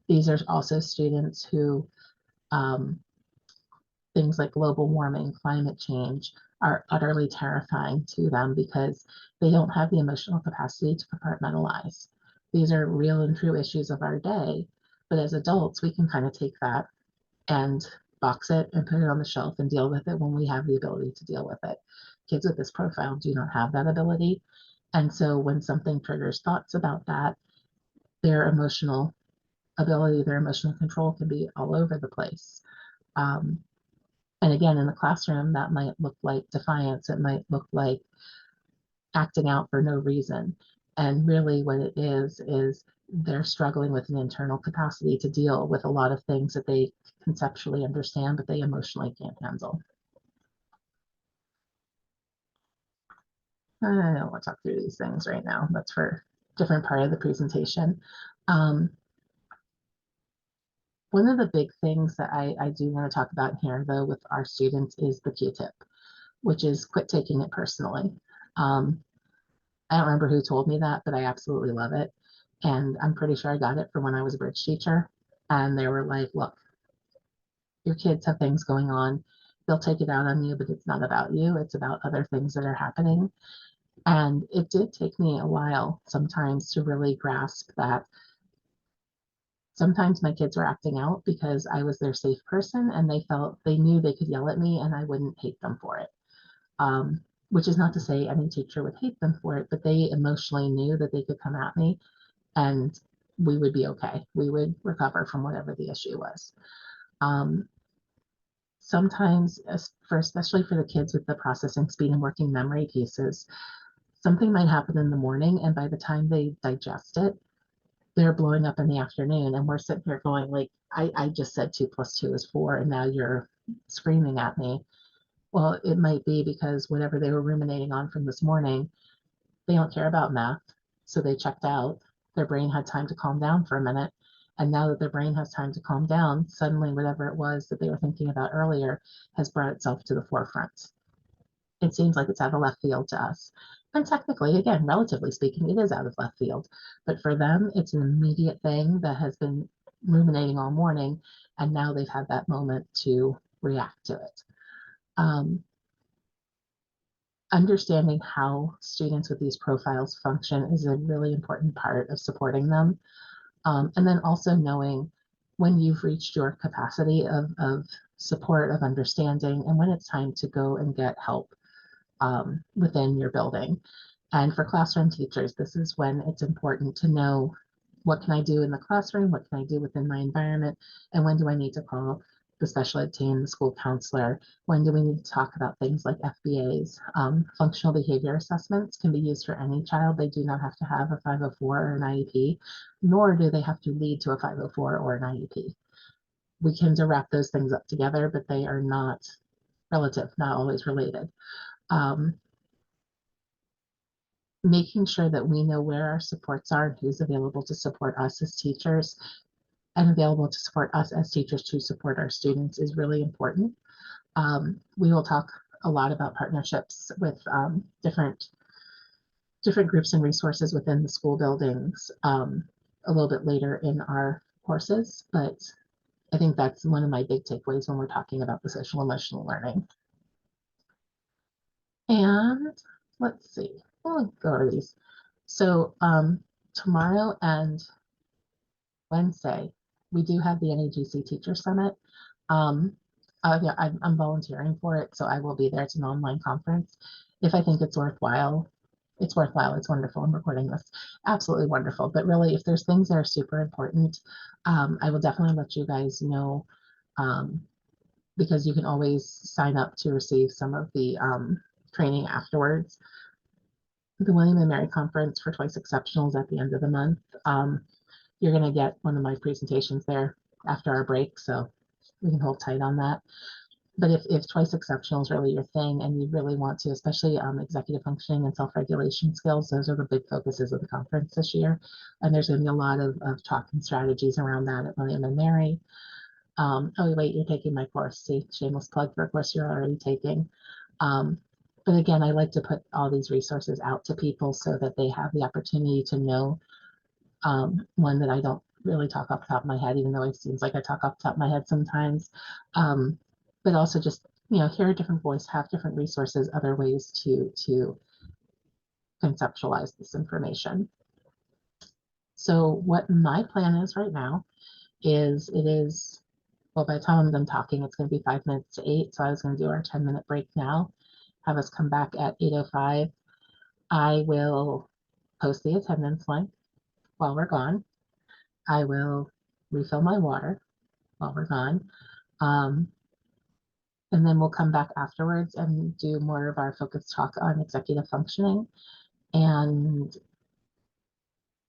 These are also students who things like global warming, climate change are utterly terrifying to them because they don't have the emotional capacity to compartmentalize. These are real and true issues of our day, but as adults, we can kind of take that and box it and put it on the shelf and deal with it when we have the ability to deal with it. Kids with this profile do not have that ability. And so when something triggers thoughts about that, their emotional ability, their emotional control can be all over the place. Um, and again, in the classroom, that might look like defiance. It might look like acting out for no reason. And really, what it is they're struggling with an internal capacity to deal with a lot of things that they conceptually understand, but they emotionally can't handle. I don't want to talk through these things right now. That's for a different part of the presentation. Um, One of the big things that I do want to talk about here, though, with our students is the Q-tip, which is quit taking it personally. Um, I don't remember who told me that, but I absolutely love it. And I'm pretty sure I got it from when I was a bridge teacher. And they were like, look, your kids have things going on. They'll take it out on you, but it's not about you. It's about other things that are happening. And it did take me a while sometimes to really grasp that sometimes my kids were acting out because I was their safe person and they knew they could yell at me and I wouldn't hate them for it. Which is not to say any teacher would hate them for it, but they emotionally knew that they could come at me and we would be okay. We would recover from whatever the issue was. Um, Sometimes, especially for the kids with the processing speed and working memory pieces, something might happen in the morning, and by the time they digest it, they're blowing up in the afternoon. And we're sitting here going, like, I just said 2 + 2 is 4, and now you're screaming at me. Well, it might be because whatever they were ruminating on from this morning, they don't care about math. So they checked out. Their brain had time to calm down for a minute. And now that their brain has time to calm down, suddenly whatever it was that they were thinking about earlier has brought itself to the forefront. It seems like it's out of left field to us. And technically, again, relatively speaking, it is out of left field. But for them, it's an immediate thing that has been ruminating all morning. And now they've had that moment to react to it. Understanding how students with these profiles function is a really important part of supporting them. And then also knowing when you've reached your capacity of support, of understanding, and when it's time to go and get help within your building. And for classroom teachers, this is when it's important to know what can I do in the classroom, what can I do within my environment, and when do I need to call the special ed team, the school counselor, when do we need to talk about things like FBAs. Functional behavior assessments can be used for any child. They do not have to have a 504 or an IEP, nor do they have to lead to a 504 or an IEP. We tend to wrap those things up together, but they are not relative, not always related. Um, Making sure that we know where our supports are and who's available to support us as teachers and available to support us as teachers to support our students is really important. We will talk a lot about partnerships with different groups and resources within the school buildings a little bit later in our courses, but I think that's one of my big takeaways when we're talking about the social emotional learning. And let's see, we'll go over these. So tomorrow and Wednesday, we do have the NAGC Teacher Summit. Yeah, I'm volunteering for it, so I will be there. It's an online conference. If I think it's worthwhile, it's worthwhile. It's wonderful. I'm recording this. Absolutely wonderful. But really, if there's things that are super important, I will definitely let you guys know because you can always sign up to receive some of the training afterwards. The William and Mary Conference for Twice Exceptionals at the end of the month. You're going to get one of my presentations there after our break, so we can hold tight on that. But if Twice Exceptional is really your thing and you really want to, especially executive functioning and self-regulation skills, those are the big focuses of the conference this year. And there's going to be a lot of talk and strategies around that at William and Mary. Oh, wait, you're taking my course. See, shameless plug for a course you're already taking. But again, I like to put all these resources out to people so that they have the opportunity to know one, that I don't really talk off the top of my head, even though it seems like I talk off the top of my head sometimes. But also just, hear a different voice, have different resources, other ways to conceptualize this information. So what my plan is right now is well, by the time I'm done talking, it's going to be 5 minutes to 8. So I was going to do our 10-minute break now, have us come back at 8:05. I will post the attendance link while we're gone. I will refill my water while we're gone. And then we'll come back afterwards and do more of our focused talk on executive functioning and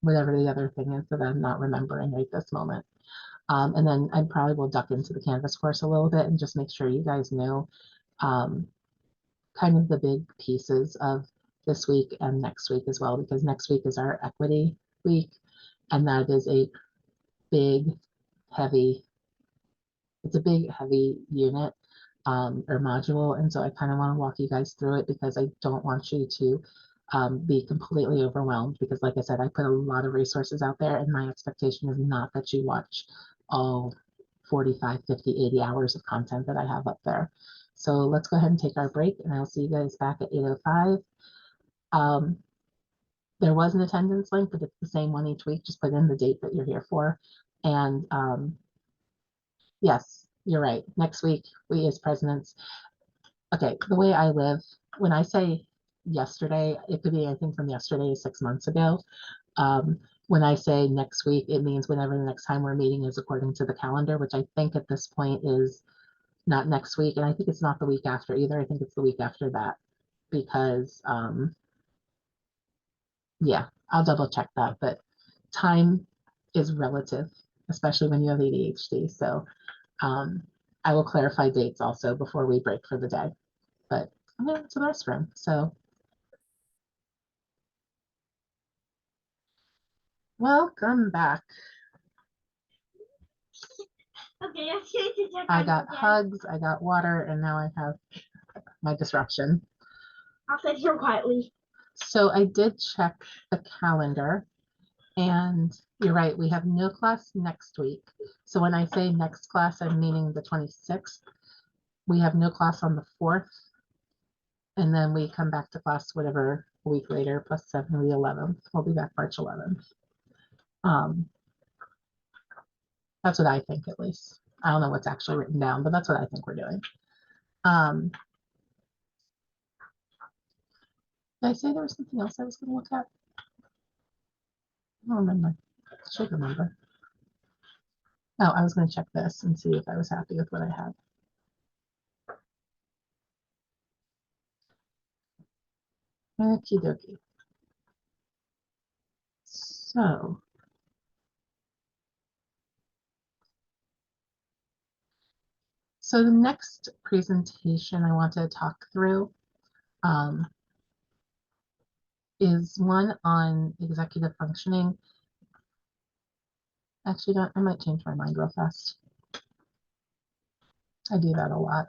whatever the other thing is that I'm not remembering right this moment. And then I probably will duck into the Canvas course a little bit and just make sure you guys know kind of the big pieces of this week and next week as well, because next week is our equity week, and that is a big, heavy, it's a big, heavy unit or module. And so I kind of want to walk you guys through it because I don't want you to be completely overwhelmed, because like I said, I put a lot of resources out there, and my expectation is not that you watch all 45, 50, 80 hours of content that I have up there. So let's go ahead and take our break, and I'll see you guys back at 8:05. There was an attendance link, but it's the same one each week. Just put in the date that you're here for. And yes, you're right. Next week, we as presidents. Okay, the way I live, when I say yesterday, it could be anything from yesterday to 6 months ago. When I say next week, it means whenever the next time we're meeting is according to the calendar, which I think at this point is not next week. And I think it's not the week after either. I think it's the week after that, because yeah, I'll double check that. But time is relative, especially when you have ADHD. So I will clarify dates also before we break for the day. But I'm going to the restroom. So welcome back. Okay, I got hugs, I got water, and now I have my disruption. I'll sit here quietly. So I did check the calendar, and you're right, we have no class next week. So when I say next class, I'm meaning the 26th. We have no class on the 4th, and then we come back to class whatever a week later, plus 7, the 11th. We'll be back March 11th. That's what I think, at least. I don't know what's actually written down, but that's what I think we're doing. Did I say there was something else I was going to look at? I don't remember. I should remember. Oh, I was going to check this and see if I was happy with what I had. Okie dokie. So the next presentation I want to talk through is one on executive functioning. Actually, I might change my mind real fast. I do that a lot.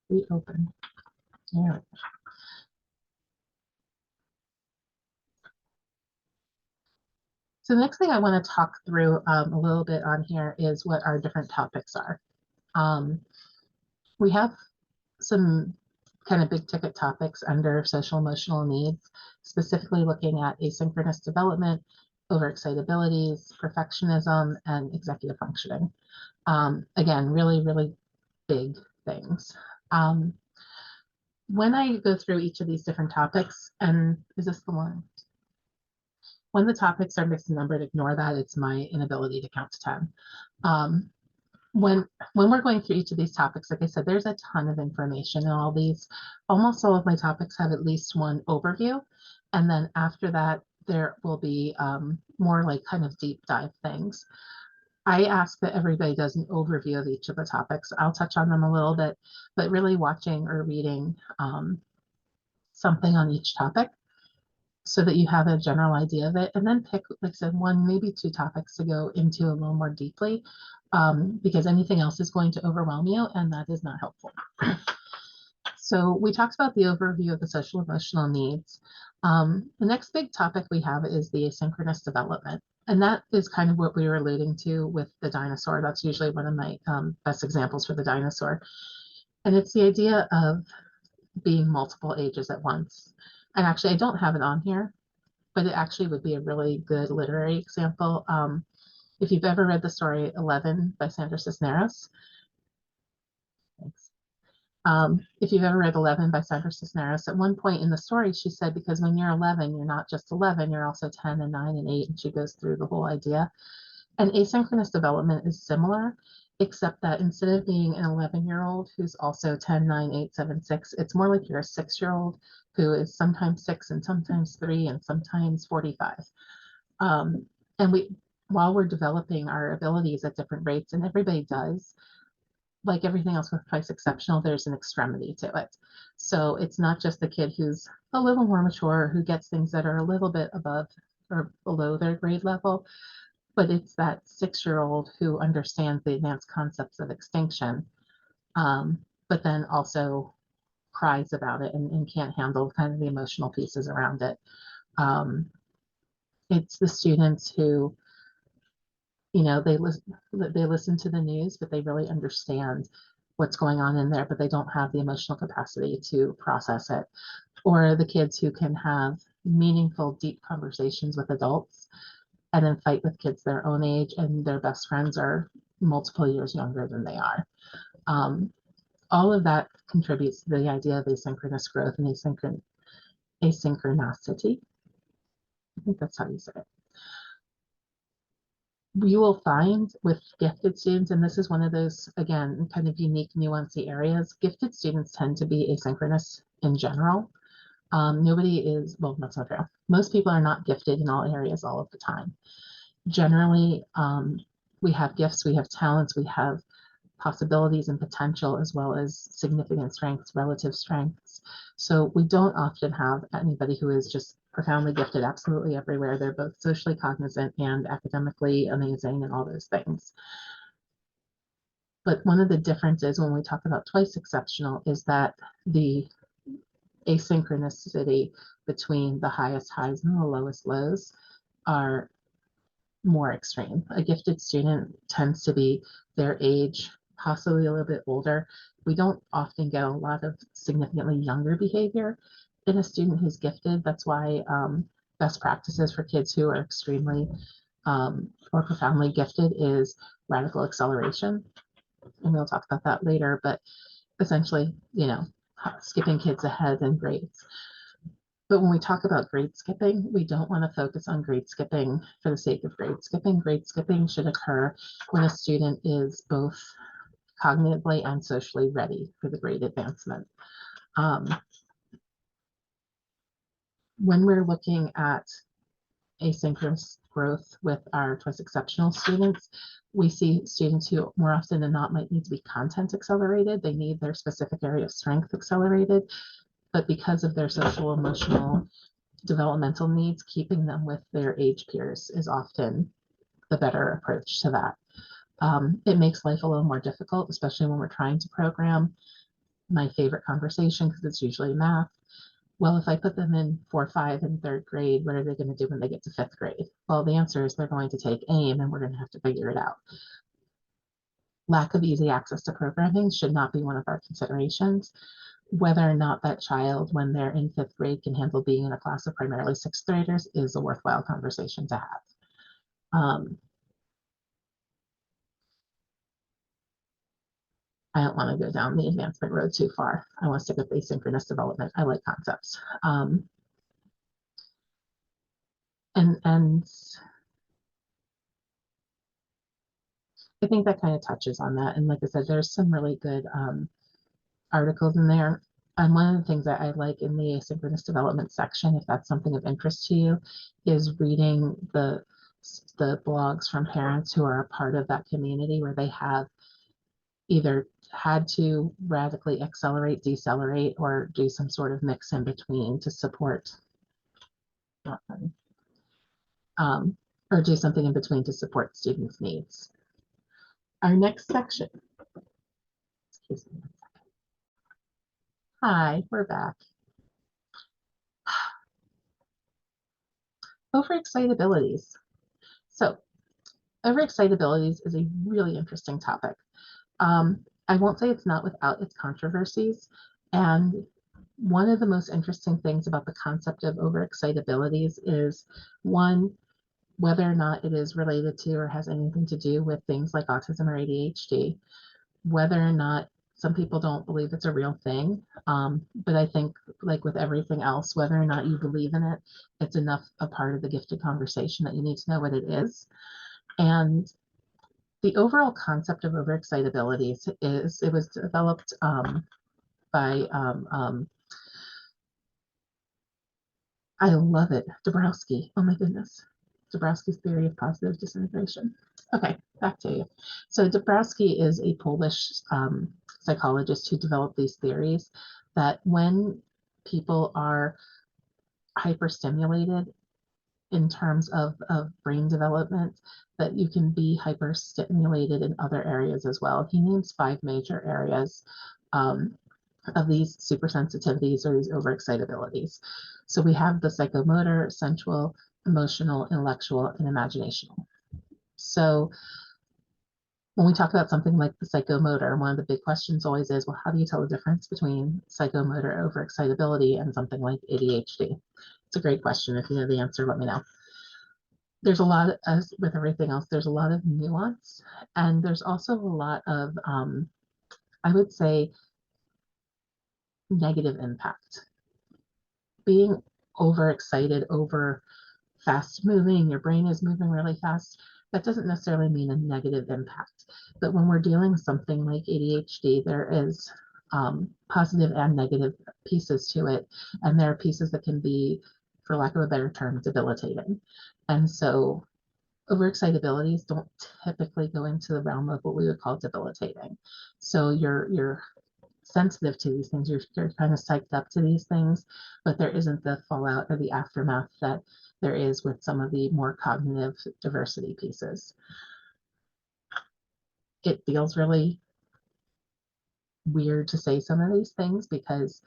Reopen. Yeah. So the next thing I want to talk through a little bit on here is what our different topics are. We have some kind of big ticket topics under social emotional needs, specifically looking at asynchronous development, overexcitabilities, perfectionism, and executive functioning. Again, really, really big things. When I go through each of these different topics, and is this the one? When the topics are mixed and numbered, ignore that. It's my inability to count to 10. When we're going through each of these topics, like I said, there's a ton of information in all these. Almost all of my topics have at least one overview. And then after that, there will be more like kind of deep dive things. I ask that everybody does an overview of each of the topics. I'll touch on them a little bit, but really watching or reading something on each topic so that you have a general idea of it, and then pick, like I said, one, maybe two topics to go into a little more deeply, because anything else is going to overwhelm you, and that is not helpful. So we talked about the overview of the social emotional needs. The next big topic we have is the asynchronous development. And that is kind of what we were alluding to with the dinosaur. That's usually one of my best examples for the dinosaur. And it's the idea of being multiple ages at once. And actually, I don't have it on here, but it actually would be a really good literary example. If you've ever read the story 11 by Sandra Cisneros, thanks. If you've ever read 11 by Sandra Cisneros, at one point in the story, she said, because when you're 11, you're not just 11, you're also 10 and 9 and 8. And she goes through the whole idea. And asynchronous development is similar, except that instead of being an 11-year-old who's also 10, 9, 8, 7, 6, it's more like you're a 6-year-old who is sometimes 6 and sometimes 3 and sometimes 45. And while we're developing our abilities at different rates, and everybody does, like everything else with Twice Exceptional, there's an extremity to it. So it's not just the kid who's a little more mature, who gets things that are a little bit above or below their grade level, but it's that 6-year-old who understands the advanced concepts of extinction, but then also cries about it and can't handle kind of the emotional pieces around it. It's the students who, they listen to the news, but they really understand what's going on in there, but they don't have the emotional capacity to process it. Or the kids who can have meaningful, deep conversations with adults and then fight with kids their own age and their best friends are multiple years younger than they are. All of that contributes to the idea of asynchronous growth and asynchronicity. I think that's how you say it. You will find with gifted students, and this is one of those, again, kind of unique, nuancy areas, gifted students tend to be asynchronous in general. Nobody is, well, that's not true. Most people are not gifted in all areas all of the time. Generally, we have gifts, we have talents, we have possibilities and potential, as well as significant strengths, relative strengths. So we don't often have anybody who is just profoundly gifted absolutely everywhere. They're both socially cognizant and academically amazing and all those things. But one of the differences when we talk about Twice Exceptional is that the asynchronicity between the highest highs and the lowest lows are more extreme. A gifted student tends to be their age, possibly a little bit older. We don't often get a lot of significantly younger behavior in a student who's gifted. That's why best practices for kids who are extremely or profoundly gifted is radical acceleration. And we'll talk about that later, but essentially, skipping kids ahead in grades. But when we talk about grade skipping, we don't want to focus on grade skipping for the sake of grade skipping. Grade skipping should occur when a student is both cognitively and socially ready for the grade advancement. When we're looking at asynchronous growth with our Twice Exceptional students, we see students who more often than not might need to be content accelerated. They need their specific area of strength accelerated, but because of their social emotional developmental needs, keeping them with their age peers is often the better approach to that. It makes life a little more difficult, especially when we're trying to program. My favorite conversation, because it's usually math. Well, if I put them in 4, 5, and 3rd grade, what are they going to do when they get to 5th grade? Well, the answer is they're going to take AIM and we're going to have to figure it out. Lack of easy access to programming should not be one of our considerations. Whether or not that child, when they're in 5th grade, can handle being in a class of primarily 6th graders is a worthwhile conversation to have. I don't want to go down the advancement road too far. I want to stick with asynchronous development. I like concepts. And I think that kind of touches on that. And like I said, there's some really good articles in there. And one of the things that I like in the asynchronous development section, if that's something of interest to you, is reading the blogs from parents who are a part of that community where they have either had to radically accelerate, decelerate, or do some sort of mix in between to support, or do something in between to support students' needs. Our next section, excuse me, Hi, we're back. Overexcitabilities. So, overexcitabilities is a really interesting topic. I won't say it's not without its controversies. And one of the most interesting things about the concept of overexcitabilities is one, whether or not it is related to or has anything to do with things like autism or ADHD, whether or not some people don't believe it's a real thing. But I think, like with everything else, whether or not you believe in it, it's enough a part of the gifted conversation that you need to know what it is. And the overall concept of overexcitabilities is it was developed by I love it, Dabrowski. Oh my goodness, Dabrowski's theory of positive disintegration. Okay, back to you. So Dabrowski is a Polish psychologist who developed these theories that when people are hyperstimulated in terms of brain development, that you can be hyperstimulated in other areas as well. He names 5 major areas of these supersensitivities or these overexcitabilities. So we have the psychomotor, sensual, emotional, intellectual, and imaginational. So when we talk about something like the psychomotor, one of the big questions always is, well, how do you tell the difference between psychomotor overexcitability and something like ADHD? It's a great question. If you know the answer, let me know. There's a lot, as with everything else, there's a lot of nuance, and there's also a lot of, I would say, negative impact. Being overexcited, over fast moving, your brain is moving really fast, that doesn't necessarily mean a negative impact. But when we're dealing with something like ADHD, there is positive and negative pieces to it. And there are pieces that can be, for lack of a better term, debilitating. And so overexcitabilities don't typically go into the realm of what we would call debilitating. So you're sensitive to these things, you're kind of psyched up to these things, but there isn't the fallout or the aftermath that there is with some of the more cognitive diversity pieces. It feels really weird to say some of these things because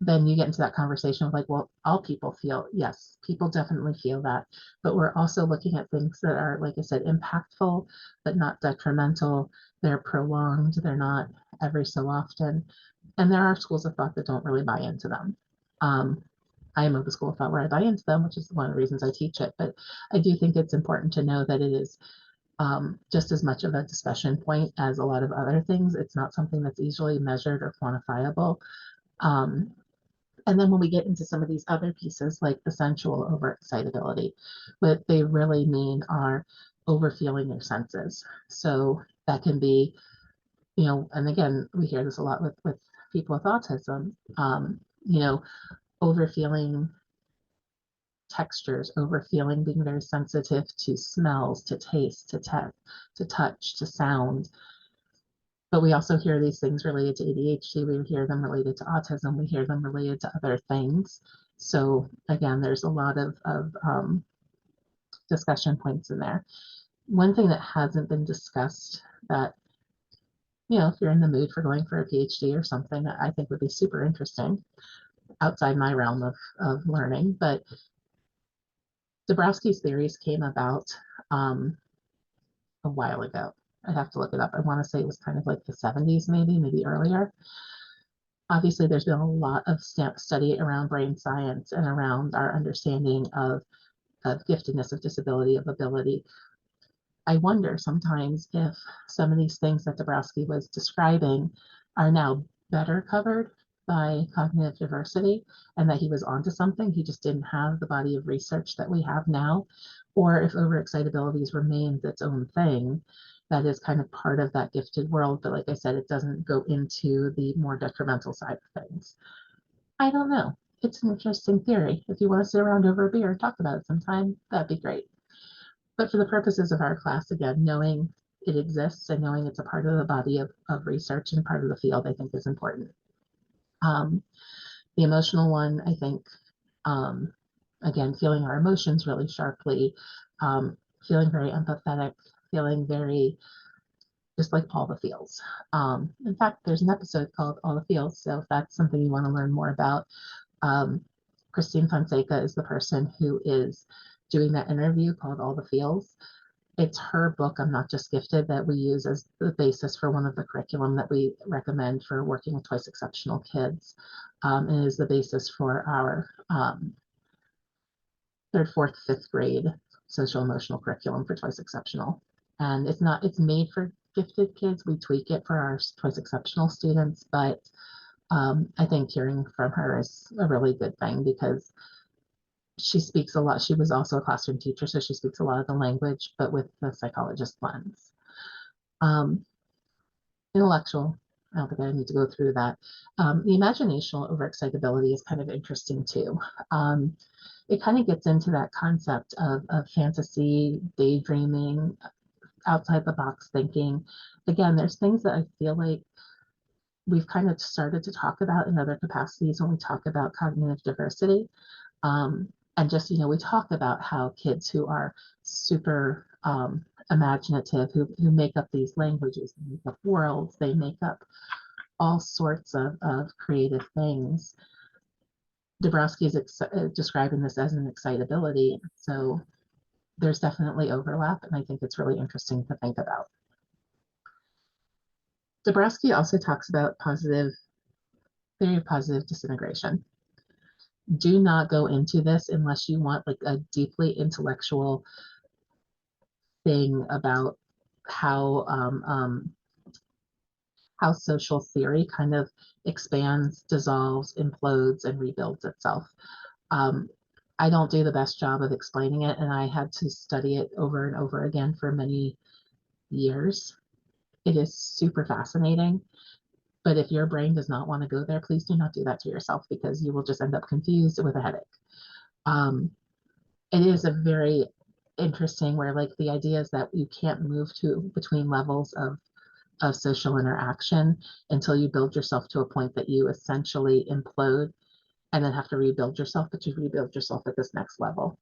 then you get into that conversation of like, well, all people feel, yes, people definitely feel that, but we're also looking at things that are, like I said, impactful, but not detrimental. They're prolonged, they're not every so often. And there are schools of thought that don't really buy into them. I am of the school of thought where I buy into them, which is one of the reasons I teach it. But I do think it's important to know that it is just as much of a discussion point as a lot of other things. It's not something that's easily measured or quantifiable. And then when we get into some of these other pieces, like the sensual overexcitability, what they really mean are overfeeling your senses. So that can be, you know, and again, we hear this a lot with people with autism, you know, overfeeling textures, overfeeling, being very sensitive to smells, to taste, to touch, to sound. But we also hear these things related to ADHD. We hear them related to autism. We hear them related to other things. So again, there's a lot of discussion points in there. One thing that hasn't been discussed that, you know, if you're in the mood for going for a PhD or something, I think would be super interesting outside my realm of learning. But Dabrowski's theories came about a while ago. I'd have to look it up. I want to say it was kind of like the 70s, maybe earlier. Obviously, there's been a lot of study around brain science and around our understanding of giftedness, of disability, of ability. I wonder sometimes if some of these things that Dabrowski was describing are now better covered by cognitive diversity and that he was onto something. He just didn't have the body of research that we have now, or if overexcitabilities remains its own thing that is kind of part of that gifted world. But like I said, it doesn't go into the more detrimental side of things. I don't know. It's an interesting theory. If you want to sit around over a beer and talk about it sometime, that'd be great. But for the purposes of our class, again, knowing it exists and knowing it's a part of the body of research and part of the field, I think is important. The emotional one, I think, again, feeling our emotions really sharply, feeling very empathetic, feeling very just like all the feels. In fact, there's an episode called All the Feels. So if that's something you want to learn more about, Christine Fonseca is the person who is doing that interview called All the Feels. It's her book, I'm Not Just Gifted, that we use as the basis for one of the curriculum that we recommend for working with twice exceptional kids. And is the basis for our third, fourth, fifth grade social emotional curriculum for twice exceptional. And it's made for gifted kids. We tweak it for our twice exceptional students, but I think hearing from her is a really good thing because she speaks a lot. She was also a classroom teacher, so she speaks a lot of the language, but with the psychologist lens. Intellectual, I don't think I need to go through that. The imaginational overexcitability is kind of interesting too. It kind of gets into that concept of fantasy, daydreaming, outside the box thinking. Again, there's things that I feel like we've kind of started to talk about in other capacities when we talk about cognitive diversity. And just, we talk about how kids who are super imaginative, who make up these languages, they make up worlds, they make up all sorts of creative things. Dabrowski is describing this as an excitability. So there's definitely overlap, and I think it's really interesting to think about. Dabrowski also talks about theory of positive disintegration. Do not go into this unless you want like a deeply intellectual thing about how social theory kind of expands, dissolves, implodes, and rebuilds itself. I don't do the best job of explaining it, and I had to study it over and over again for many years. It is super fascinating, but if your brain does not want to go there, please do not do that to yourself because you will just end up confused with a headache. It is a very interesting where like the idea is that you can't move to between levels of social interaction until you build yourself to a point that you essentially implode and then have to rebuild yourself, but you rebuild yourself at this next level.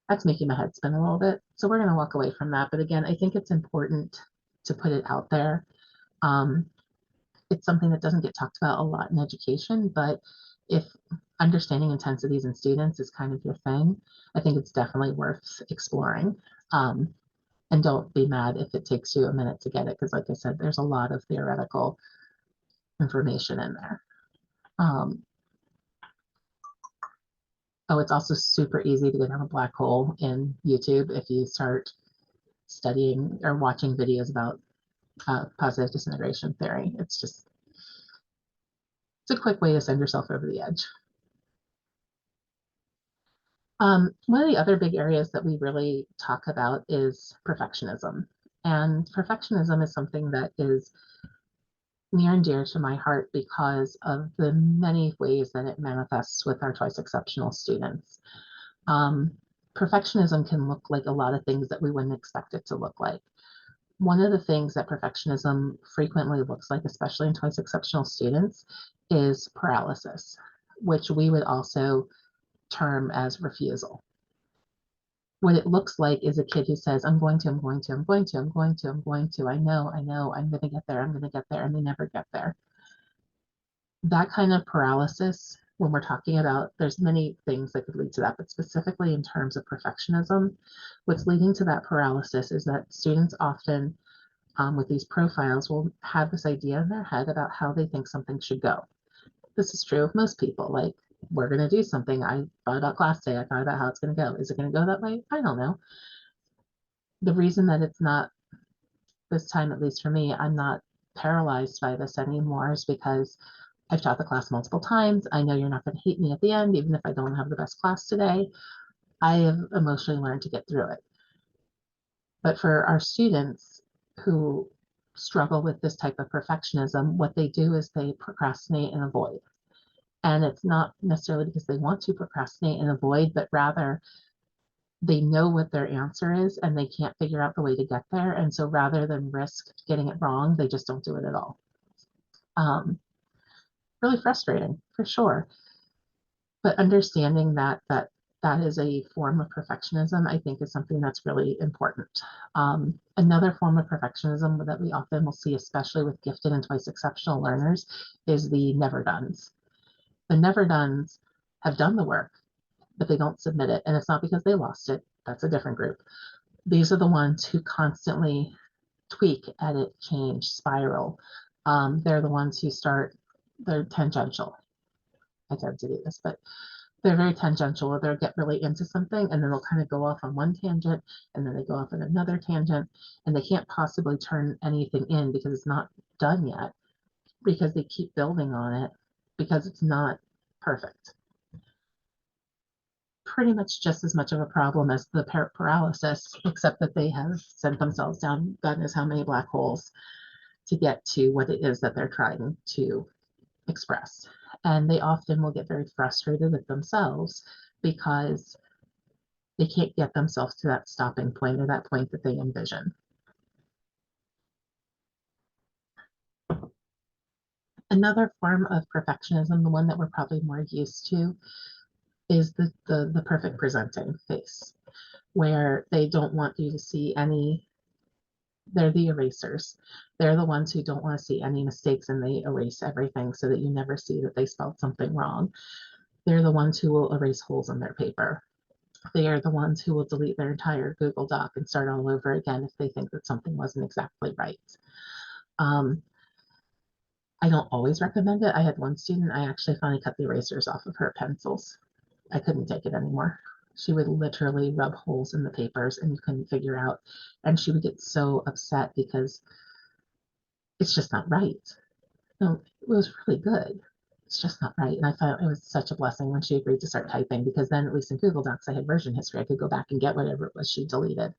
That's making my head spin a little bit. So we're going to walk away from that. But again, I think it's important to put it out there. It's something that doesn't get talked about a lot in education, but if understanding intensities in students is kind of your thing, I think it's definitely worth exploring. And don't be mad if it takes you a minute to get it, because like I said, there's a lot of theoretical information in there. Oh, it's also super easy to go down a black hole in YouTube if you start studying or watching videos about positive disintegration theory. It's a quick way to send yourself over the edge. One of the other big areas that we really talk about is perfectionism. And perfectionism is something that is near and dear to my heart because of the many ways that it manifests with our twice exceptional students. Perfectionism can look like a lot of things that we wouldn't expect it to look like. One of the things that perfectionism frequently looks like, especially in twice exceptional students, is paralysis, which we would also term as refusal. What it looks like is a kid who says, I'm going to, I'm going to, I'm going to, I'm going to, I'm going to, I know, I'm going to get there, I'm going to get there, and they never get there. That kind of paralysis, when we're talking about, there's many things that could lead to that, but specifically in terms of perfectionism, what's leading to that paralysis is that students often with these profiles will have this idea in their head about how they think something should go. This is true of most people. Like, we're going to do something. I thought about class day. I thought about how it's going to go. Is it going to go that way? I don't know. The reason that it's not this time, at least for me, I'm not paralyzed by this anymore is because I've taught the class multiple times. I know you're not going to hate me at the end, even if I don't have the best class today. I have emotionally learned to get through it. But for our students who struggle with this type of perfectionism, what they do is they procrastinate and avoid. And it's not necessarily because they want to procrastinate and avoid, but rather they know what their answer is and they can't figure out the way to get there. And so rather than risk getting it wrong, they just don't do it at all. Really frustrating for sure. But understanding that that is a form of perfectionism, I think is something that's really important. Another form of perfectionism that we often will see, especially with gifted and twice exceptional learners, is the never dones. The never dones have done the work, but they don't submit it. And it's not because they lost it. That's a different group. These are the ones who constantly tweak, edit, change, spiral. They're the ones who they're tangential. I tend to do this, but they're very tangential. They'll get really into something and then they'll kind of go off on one tangent and then they go off on another tangent and they can't possibly turn anything in because it's not done yet, because they keep building on it because it's not perfect. Pretty much just as much of a problem as the paralysis, except that they have sent themselves down God knows how many black holes to get to what it is that they're trying to express. And they often will get very frustrated with themselves because they can't get themselves to that stopping point or that point that they envision. Another form of perfectionism, the one that we're probably more used to, is the perfect presenting face, where they don't want you to see any, they're the erasers. They're the ones who don't want to see any mistakes and they erase everything so that you never see that they spelled something wrong. They're the ones who will erase holes in their paper. They are the ones who will delete their entire Google Doc and start all over again if they think that something wasn't exactly right. I don't always recommend it. I had one student, I actually finally cut the erasers off of her pencils. I couldn't take it anymore. She would literally rub holes in the papers and you couldn't figure out. And she would get so upset because it's just not right. No, it was really good. It's just not right. And I thought it was such a blessing when she agreed to start typing, because then at least in Google Docs, I had version history. I could go back and get whatever it was she deleted.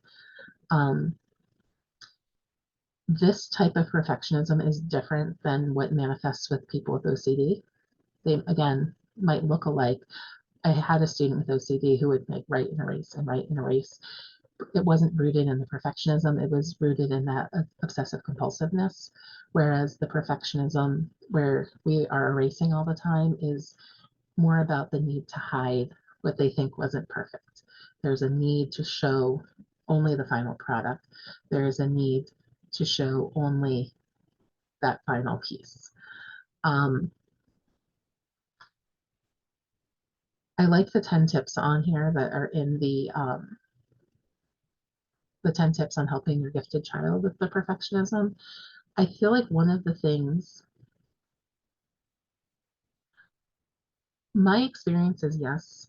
This type of perfectionism is different than what manifests with people with OCD. They, again, might look alike. I had a student with OCD who would make write and erase and write and erase. It wasn't rooted in the perfectionism, it was rooted in that obsessive compulsiveness. Whereas the perfectionism, where we are erasing all the time, is more about the need to hide what they think wasn't perfect. There's a need to show only the final product. There is a need to show only that final piece. I like the 10 tips on here that are in the 10 tips on helping your gifted child with the perfectionism. I feel like one of the things, my experience is, yes,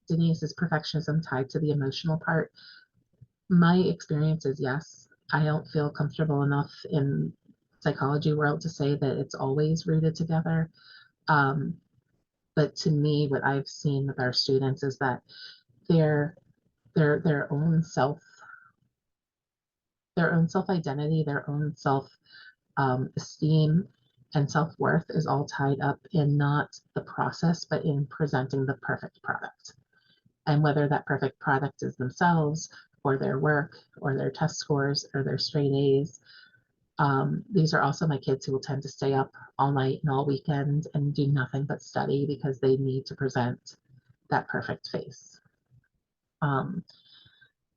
Denise, is perfectionism tied to the emotional part? My experience is, yes. I don't feel comfortable enough in psychology world to say that it's always rooted together. But to me, what I've seen with our students is that their own self identity, their own self esteem and self-worth is all tied up in not the process, but in presenting the perfect product. And whether that perfect product is themselves or their work or their test scores or their straight A's. These are also my kids who will tend to stay up all night and all weekend and do nothing but study because they need to present that perfect face. And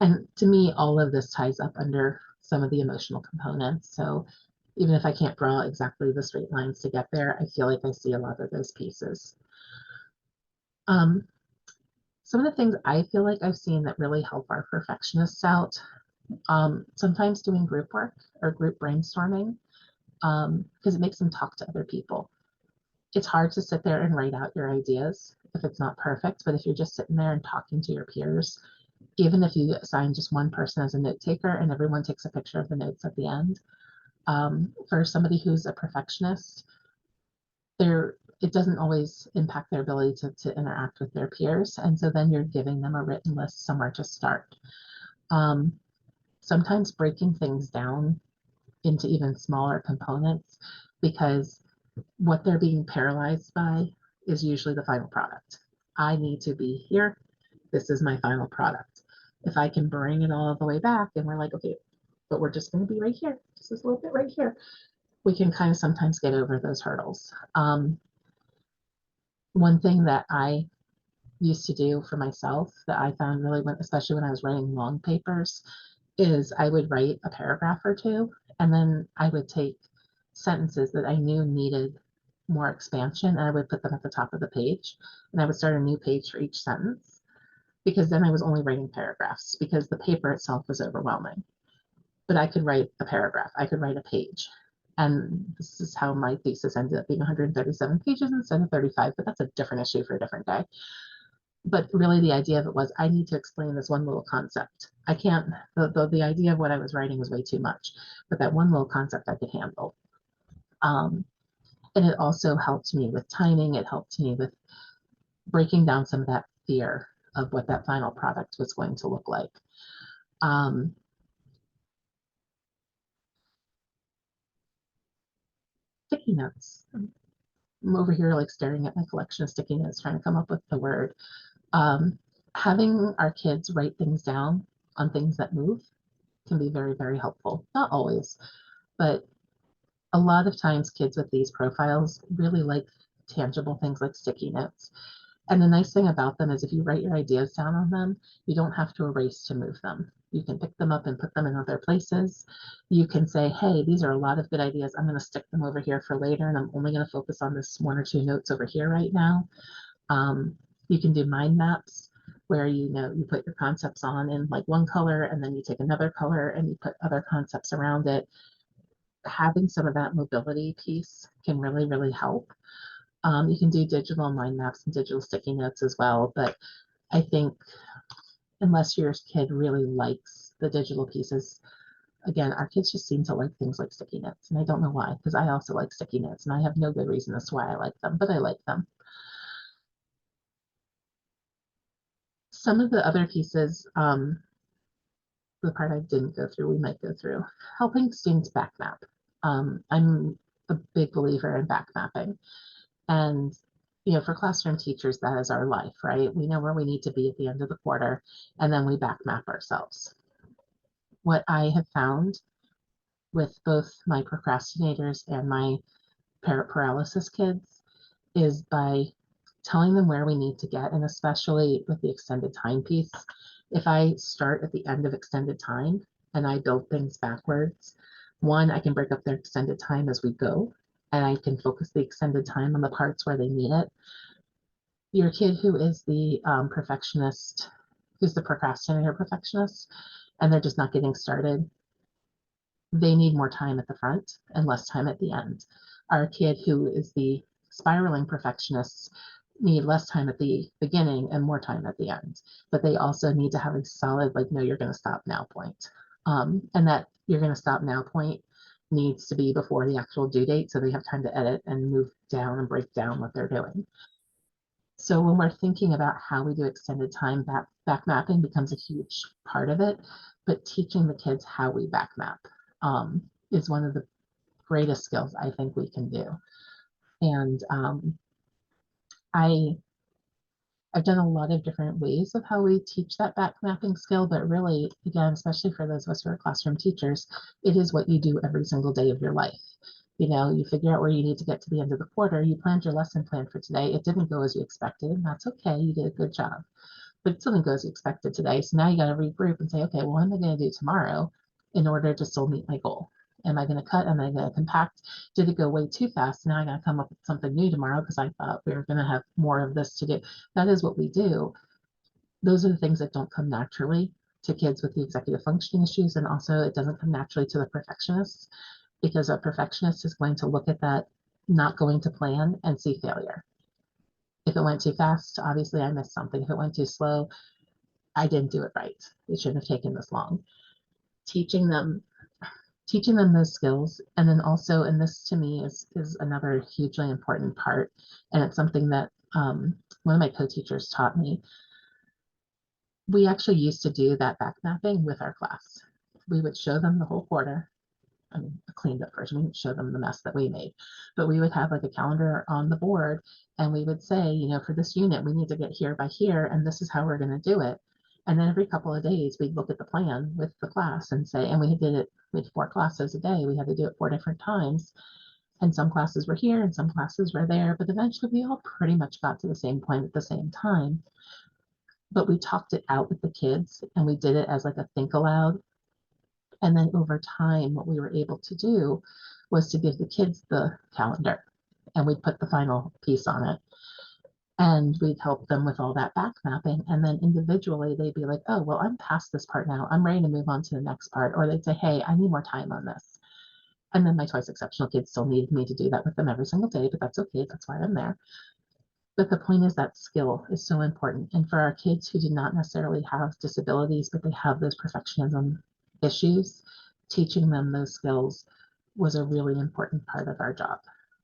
to me, all of this ties up under some of the emotional components. So even if I can't draw exactly the straight lines to get there, I feel like I see a lot of those pieces. Some of the things I feel like I've seen that really help our perfectionists out, sometimes doing group work or group brainstorming, because it makes them talk to other people. It's hard to sit there and write out your ideas if it's not perfect, but if you're just sitting there and talking to your peers, even if you assign just one person as a note taker and everyone takes a picture of the notes at the end, for somebody who's a perfectionist, it doesn't always impact their ability to interact with their peers. And so then you're giving them a written list somewhere to start. Sometimes breaking things down into even smaller components, because what they're being paralyzed by is usually the final product. I need to be here. This is my final product. If I can bring it all the way back and we're like, okay, but we're just going to be right here, just this little bit right here, we can kind of sometimes get over those hurdles. One thing that I used to do for myself that I found really, especially when I was writing long papers, is I would write a paragraph or two, and then I would take sentences that I knew needed more expansion, and I would put them at the top of the page, and I would start a new page for each sentence, because then I was only writing paragraphs, because the paper itself was overwhelming. But I could write a paragraph, I could write a page. And this is how my thesis ended up being 137 pages instead of 35, but that's a different issue for a different day. But really the idea of it was I need to explain this one little concept. I can't, the idea of what I was writing was way too much, but that one little concept I could handle. And it also helped me with timing. It helped me with breaking down some of that fear of what that final product was going to look like. Sticky notes. I'm over here like staring at my collection of sticky notes, trying to come up with the word. Having our kids write things down on things that move can be very, very helpful. Not always, but a lot of times kids with these profiles really like tangible things like sticky notes. And the nice thing about them is if you write your ideas down on them, you don't have to erase to move them. You can pick them up and put them in other places. You can say, hey, these are a lot of good ideas. I'm going to stick them over here for later, and I'm only going to focus on this one or two notes over here right now. You can do mind maps where you put your concepts on in like one color, and then you take another color and you put other concepts around it. Having some of that mobility piece can really, really help. You can do digital mind maps and digital sticky notes as well, but I think unless your kid really likes the digital pieces, again, our kids just seem to like things like sticky notes, and I don't know why, because I also like sticky notes, and I have no good reason as to why I like them, but I like them. Some of the other pieces, the part I didn't go through, we might go through, helping students back map. I'm a big believer in back mapping. And, for classroom teachers, that is our life, right? We know where we need to be at the end of the quarter, and then we back map ourselves. What I have found with both my procrastinators and my paralysis kids is by telling them where we need to get, and especially with the extended time piece, if I start at the end of extended time and I build things backwards, one, I can break up their extended time as we go, and I can focus the extended time on the parts where they need it. Your kid who is the perfectionist, who's the procrastinator perfectionist, and they're just not getting started, they need more time at the front and less time at the end. Our kid who is the spiraling perfectionists need less time at the beginning and more time at the end, but they also need to have a solid, like, no, you're going to stop now point. And that you're going to stop now point needs to be before the actual due date, so they have time to edit and move down and break down what they're doing. So when we're thinking about how we do extended time, back mapping becomes a huge part of it, but teaching the kids how we back map is one of the greatest skills I think we can do. And I've done a lot of different ways of how we teach that back mapping skill, but really, again, especially for those of us who are classroom teachers, it is what you do every single day of your life. You figure out where you need to get to the end of the quarter. You planned your lesson plan for today. It didn't go as you expected, and that's okay. You did a good job. But it didn't go as you expected today. So now you got to regroup and say, okay, well, what am I going to do tomorrow in order to still meet my goal? Am I going to cut? Am I going to compact? Did it go way too fast? Now I got to come up with something new tomorrow because I thought we were going to have more of this to do. That is what we do. Those are the things that don't come naturally to kids with the executive functioning issues. And also it doesn't come naturally to the perfectionists, because a perfectionist is going to look at that not going to plan and see failure. If it went too fast, obviously I missed something. If it went too slow, I didn't do it right. It shouldn't have taken this long. Teaching them those skills, and then also, and this to me is another hugely important part, and it's something that one of my co-teachers taught me. We actually used to do that back mapping with our class. We would show them the whole quarter. I mean, a cleaned up version. We would show them the mess that we made, but we would have like a calendar on the board, and we would say, for this unit, we need to get here by here, and this is how we're going to do it. And then every couple of days, we'd look at the plan with the class and say, and we did it with 4 classes a day. We had to do it 4 different times. And some classes were here and some classes were there, but eventually we all pretty much got to the same point at the same time. But we talked it out with the kids and we did it as like a think aloud. And then over time, what we were able to do was to give the kids the calendar and we'd put the final piece on it. And we'd help them with all that back mapping. And then individually, they'd be like, oh, well, I'm past this part now. I'm ready to move on to the next part. Or they'd say, hey, I need more time on this. And then my twice exceptional kids still needed me to do that with them every single day, but that's okay. That's why I'm there. But the point is that skill is so important. And for our kids who do not necessarily have disabilities, but they have those perfectionism issues, teaching them those skills was a really important part of our job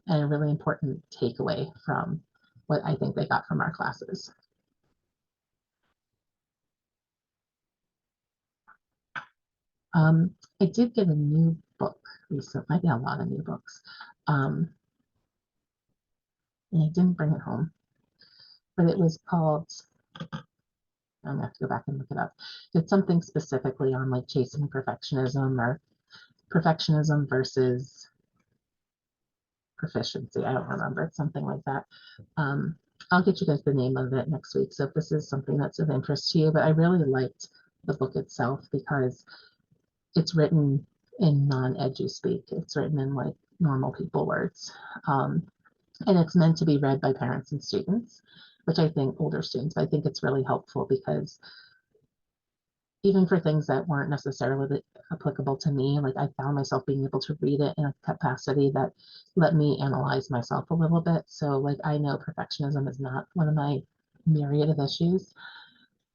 and a really important takeaway from what I think they got from our classes. I did get a new book recently. I get a lot of new books. And I didn't bring it home, but it was called, I'm gonna have to go back and look it up. It's something specifically on like chasing perfectionism or perfectionism versus proficiency. I don't remember. It's something like that. I'll get you guys the name of it next week. So if this is something that's of interest to you, but I really liked the book itself because it's written in non-edu speak. It's written in like normal people words. And it's meant to be read by parents and students, which I think older students, I think it's really helpful because even for things that weren't necessarily applicable to me, like I found myself being able to read it in a capacity that let me analyze myself a little bit. So like I know perfectionism is not one of my myriad of issues,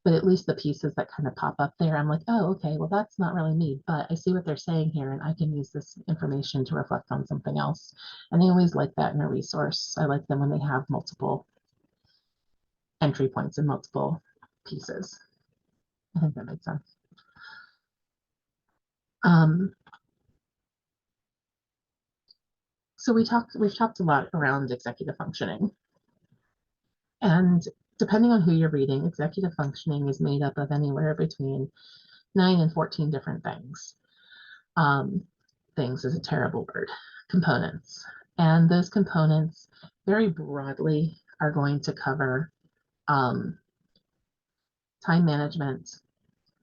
but at least the pieces that kind of pop up there, I'm like, oh, okay, well, that's not really me, but I see what they're saying here and I can use this information to reflect on something else. And I always like that in a resource. I like them when they have multiple entry points and multiple pieces. I think that makes sense. Um, so we've talked a lot around executive functioning. And depending on who you're reading, executive functioning is made up of anywhere between 9 and 14 different things. Things is a terrible word, components. And those components very broadly are going to cover time management,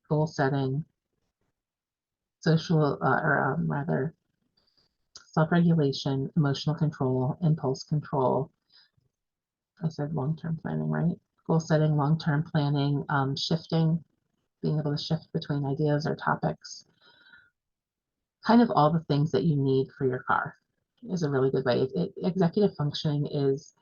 goal setting, social, or rather, self-regulation, emotional control, impulse control. I said long-term planning, right? Goal setting, long-term planning, shifting, being able to shift between ideas or topics. Kind of all the things that you need for your car is a really good way. Executive functioning is,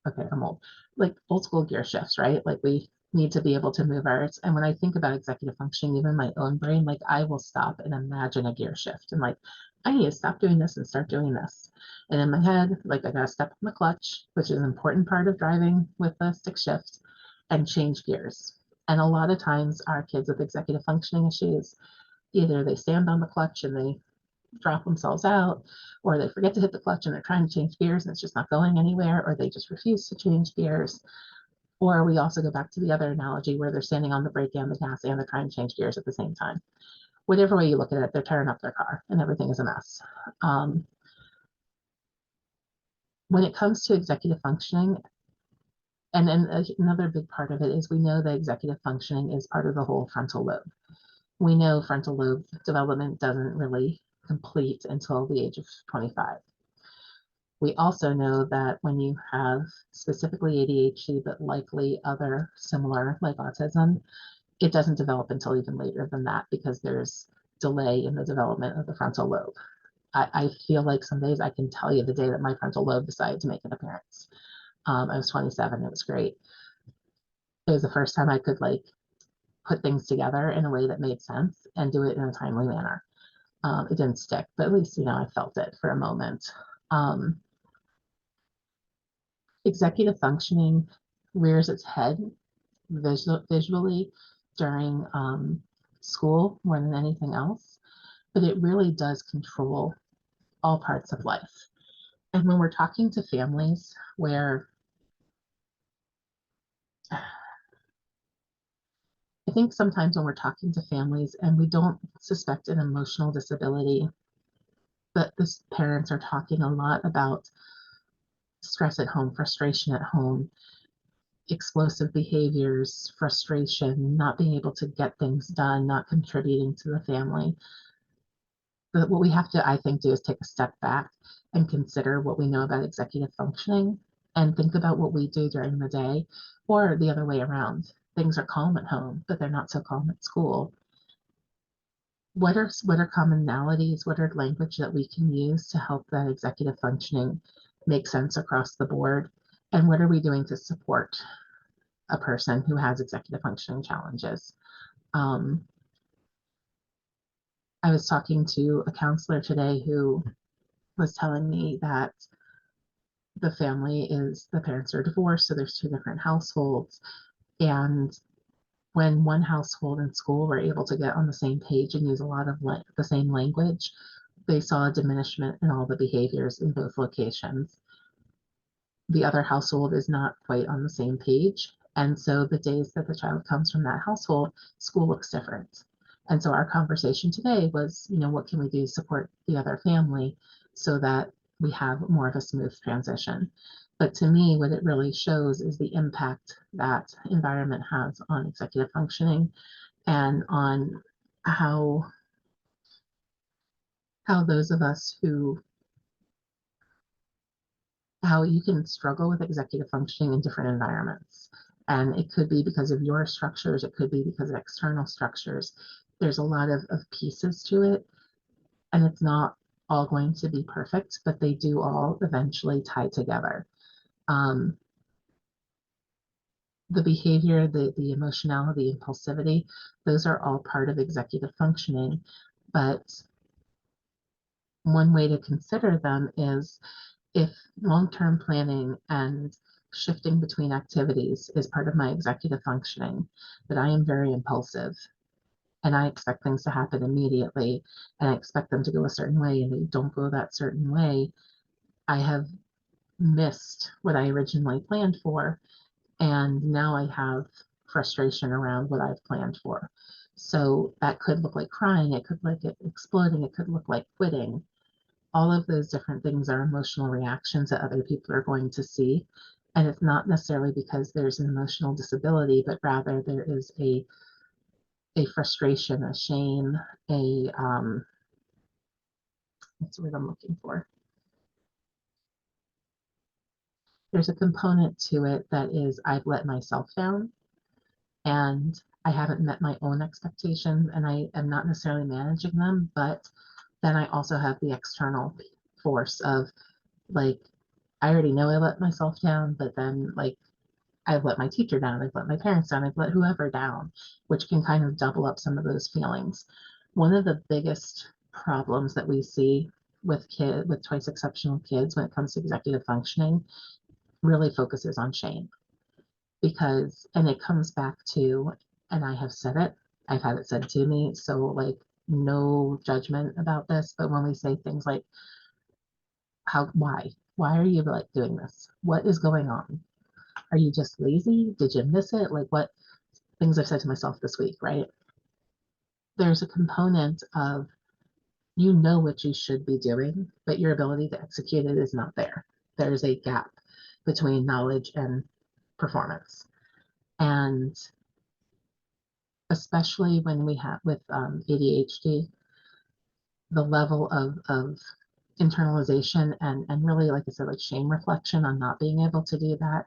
okay, I'm old, like old school gear shifts, right? Like we need to be able to move ours. And when I think about executive functioning, even my own brain, like I will stop and imagine a gear shift and like, I need to stop doing this and start doing this. And in my head, like I gotta step on the clutch, which is an important part of driving with a stick shift, and change gears. And a lot of times our kids with executive functioning issues, either they stand on the clutch and they drop themselves out, or they forget to hit the clutch and they're trying to change gears and it's just not going anywhere, or they just refuse to change gears. Or we also go back to the other analogy where they're standing on the brake and the gas and they're trying to change gears at the same time. Whatever way you look at it, they're tearing up their car and everything is a mess. When it comes to executive functioning, and then another big part of it is we know that executive functioning is part of the whole frontal lobe. We know frontal lobe development doesn't really complete until the age of 25. We also know that when you have specifically ADHD, but likely other similar like autism, it doesn't develop until even later than that because there's delay in the development of the frontal lobe. I feel like some days I can tell you the day that my frontal lobe decided to make an appearance. I was 27, it was great. It was the first time I could like put things together in a way that made sense and do it in a timely manner. It didn't stick, but at least, I felt it for a moment. Executive functioning rears its head visually during school more than anything else, but it really does control all parts of life. And when we're talking to families where I think sometimes when we're talking to families and we don't suspect an emotional disability, but this parents are talking a lot about stress at home, frustration at home, explosive behaviors, frustration, not being able to get things done, not contributing to the family. But what we have to, I think, do is take a step back and consider what we know about executive functioning and think about what we do during the day, or the other way around. Things are calm at home, but they're not so calm at school. What are commonalities? What are language that we can use to help that executive functioning make sense across the board? And what are we doing to support a person who has executive functioning challenges? Um, I was talking to a counselor today who was telling me that the parents are divorced, so there's two different households. And when one household and school were able to get on the same page and use a lot of the same language, they saw a diminishment in all the behaviors in both locations. The other household is not quite on the same page. And so the days that the child comes from that household, school looks different. And so our conversation today was, what can we do to support the other family so that we have more of a smooth transition? But to me, what it really shows is the impact that environment has on executive functioning and on how those of us how you can struggle with executive functioning in different environments. And it could be because of your structures, it could be because of external structures. There's a lot of pieces to it, and it's not all going to be perfect, but they do all eventually tie together. The behavior, the emotionality, impulsivity, those are all part of executive functioning. But one way to consider them is if long-term planning and shifting between activities is part of my executive functioning, that I am very impulsive and I expect things to happen immediately and I expect them to go a certain way and they don't go that certain way, I have missed what I originally planned for. And now I have frustration around what I've planned for. So that could look like crying, it could look like exploding, it could look like quitting. All of those different things are emotional reactions that other people are going to see. And it's not necessarily because there's an emotional disability, but rather there is a frustration, a shame, what's the word I'm looking for? There's a component to it that is I've let myself down and I haven't met my own expectations and I am not necessarily managing them, but then I also have the external force of like, I already know I let myself down, but then like I've let my teacher down, I've let my parents down, I've let whoever down, which can kind of double up some of those feelings. One of the biggest problems that we see with twice exceptional kids when it comes to executive functioning really focuses on shame because, and it comes back to, and I have said it, I've had it said to me, so like no judgment about this, but when we say things like, why are you like doing this? What is going on? Are you just lazy? Did you miss it? Like what things I've said to myself this week, right? There's a component of you know what you should be doing, but your ability to execute it is not there. There's a gap between knowledge and performance. And especially when we have with ADHD, the level of internalization and really, like I said, like shame reflection on not being able to do that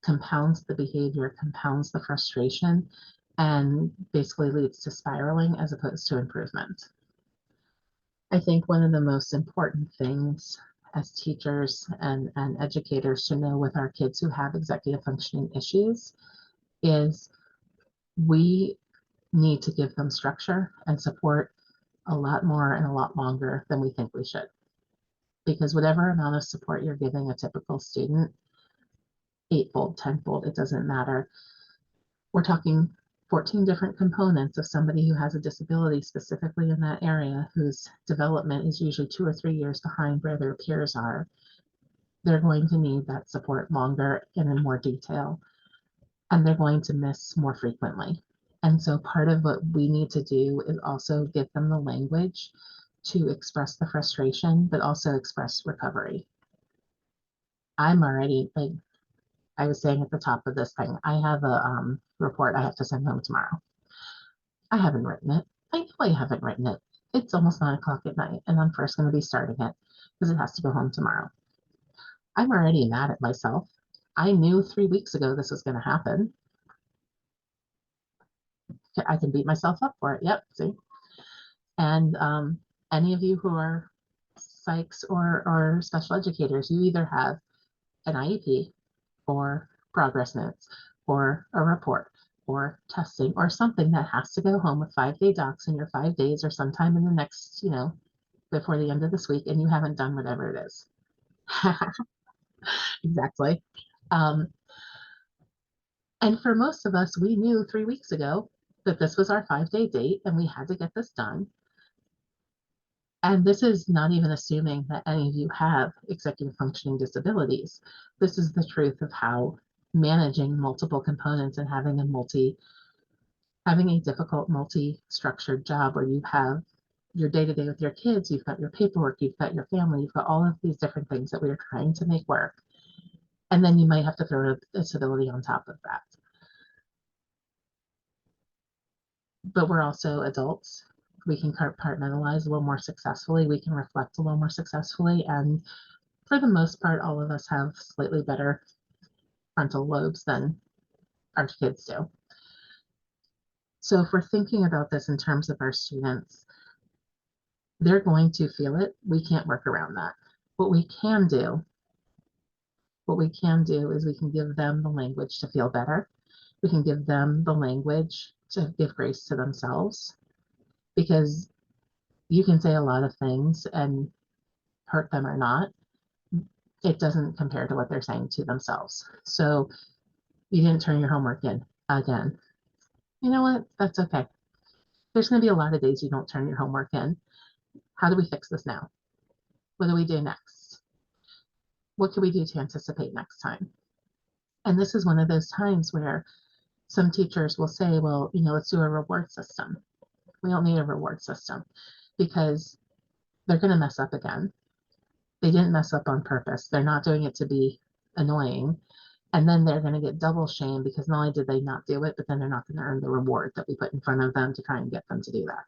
compounds the behavior, compounds the frustration, and basically leads to spiraling as opposed to improvement. I think one of the most important things as teachers and educators to know with our kids who have executive functioning issues is we need to give them structure and support a lot more and a lot longer than we think we should. Because whatever amount of support you're giving a typical student, eightfold, tenfold, it doesn't matter. We're talking 14 different components of somebody who has a disability specifically in that area, whose development is usually 2 or 3 years behind where their peers are. They're going to need that support longer and in more detail, and they're going to miss more frequently. And so part of what we need to do is also give them the language to express the frustration, but also express recovery. I'm already, like I was saying at the top of this thing, I have a report I have to send home tomorrow. I haven't written it. I know I haven't written it. It's almost 9 o'clock at night, and I'm first going to be starting it because it has to go home tomorrow. I'm already mad at myself. I knew 3 weeks ago this was going to happen. I can beat myself up for it. Yep, see? And any of you who are psychs or special educators, you either have an IEP or progress notes or a report or testing or something that has to go home with 5-day docs in your 5 days or sometime in the next, before the end of this week, and you haven't done whatever it is. Exactly. Um, and for most of us, we knew 3 weeks ago that this was our 5-day date and we had to get this done. And this is not even assuming that any of you have executive functioning disabilities. This is the truth of how managing multiple components and having a difficult multi-structured job where you have your day-to-day with your kids, you've got your paperwork, you've got your family, you've got all of these different things that we're trying to make work. And then you might have to throw a disability on top of that. But we're also adults. We can compartmentalize a little more successfully. We can reflect a little more successfully. And for the most part, all of us have slightly better frontal lobes than our kids do. So if we're thinking about this in terms of our students, they're going to feel it. We can't work around that. What we can do is we can give them the language to feel better. We can give them the language to give grace to themselves, because you can say a lot of things and hurt them or not. It doesn't compare to what they're saying to themselves. So you didn't turn your homework in again. You know what? That's okay. There's going to be a lot of days you don't turn your homework in. How do we fix this now? What do we do next? What can we do to anticipate next time? And this is one of those times where some teachers will say, well, let's do a reward system. We don't need a reward system because they're going to mess up again. They didn't mess up on purpose. They're not doing it to be annoying. And then they're going to get double shame because not only did they not do it, but then they're not going to earn the reward that we put in front of them to try and get them to do that.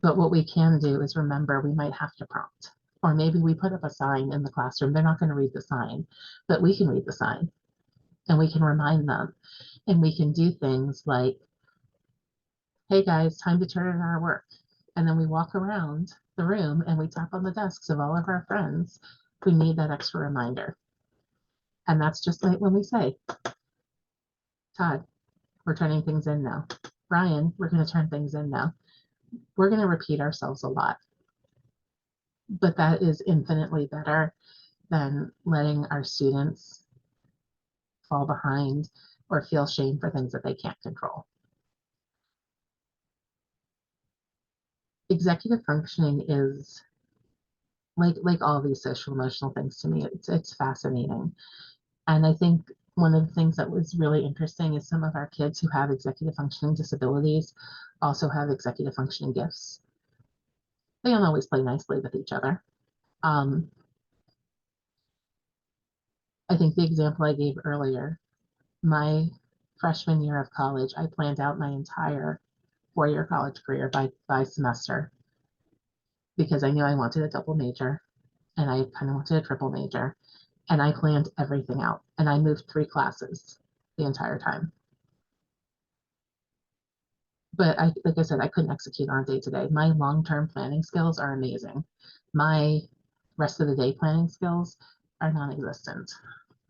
But what we can do is remember we might have to prompt, or maybe we put up a sign in the classroom. They're not going to read the sign, but we can read the sign and we can remind them, and we can do things like, hey guys, time to turn in our work. And then we walk around the room and we tap on the desks of all of our friends who need that extra reminder. And that's just like when we say, Todd, we're turning things in now. Brian, we're going to turn things in now. We're going to repeat ourselves a lot. But that is infinitely better than letting our students fall behind or feel shame for things that they can't control. Executive functioning is like all these social emotional things to me. It's fascinating. And I think one of the things that was really interesting is some of our kids who have executive functioning disabilities also have executive functioning gifts. They don't always play nicely with each other. I think the example I gave earlier, my freshman year of college, I planned out my entire 4-year college career by semester because I knew I wanted a double major and I kind of wanted a triple major, and I planned everything out, and I moved 3 classes the entire time. But like I said, I couldn't execute on a day to day. My long-term planning skills are amazing. My rest of the day planning skills are non-existent.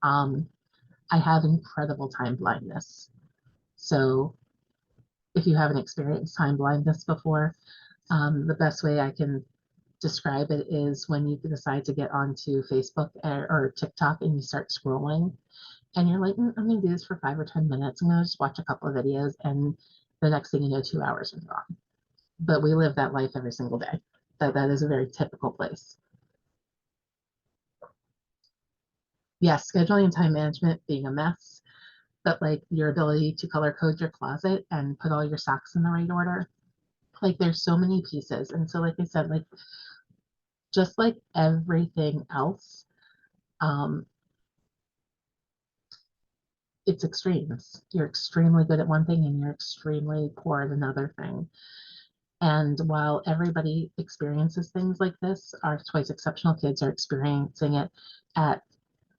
I have incredible time blindness. So if you haven't experienced time blindness before, the best way I can describe it is when you decide to get onto Facebook or TikTok and you start scrolling and you're like, I'm going to do this for 5 or 10 minutes. I'm going to just watch a couple of videos, and the next thing you know, 2 hours are gone. But we live that life every single day. That is a very typical place. Yes, scheduling and time management being a mess, but like your ability to color code your closet and put all your socks in the right order, Like there's so many pieces. And so, like I said, like just like everything else, um, it's extremes. You're extremely good at one thing and you're extremely poor at another thing. And while everybody experiences things like this, our twice exceptional kids are experiencing it at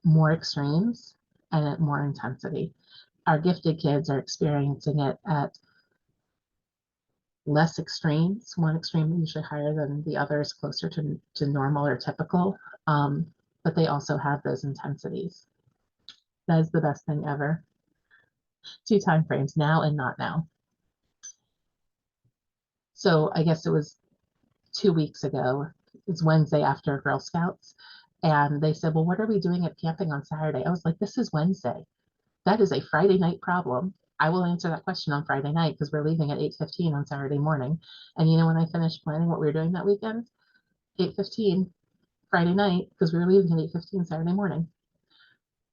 more extremes and at more intensity. Our gifted kids are experiencing it at less extremes, one extreme usually higher than the others, closer to normal or typical. But they also have those intensities. That is the best thing ever. Two time frames, now and not now. So I guess it was 2 weeks ago. It's Wednesday after Girl Scouts. And they said, well, what are we doing at camping on Saturday? I was like, this is Wednesday. That is a Friday night problem. I will answer that question on Friday night because we're leaving at 8:15 on Saturday morning. And you know when I finished planning what we were doing that weekend? 8:15 Friday night because we were leaving at 8:15 Saturday morning.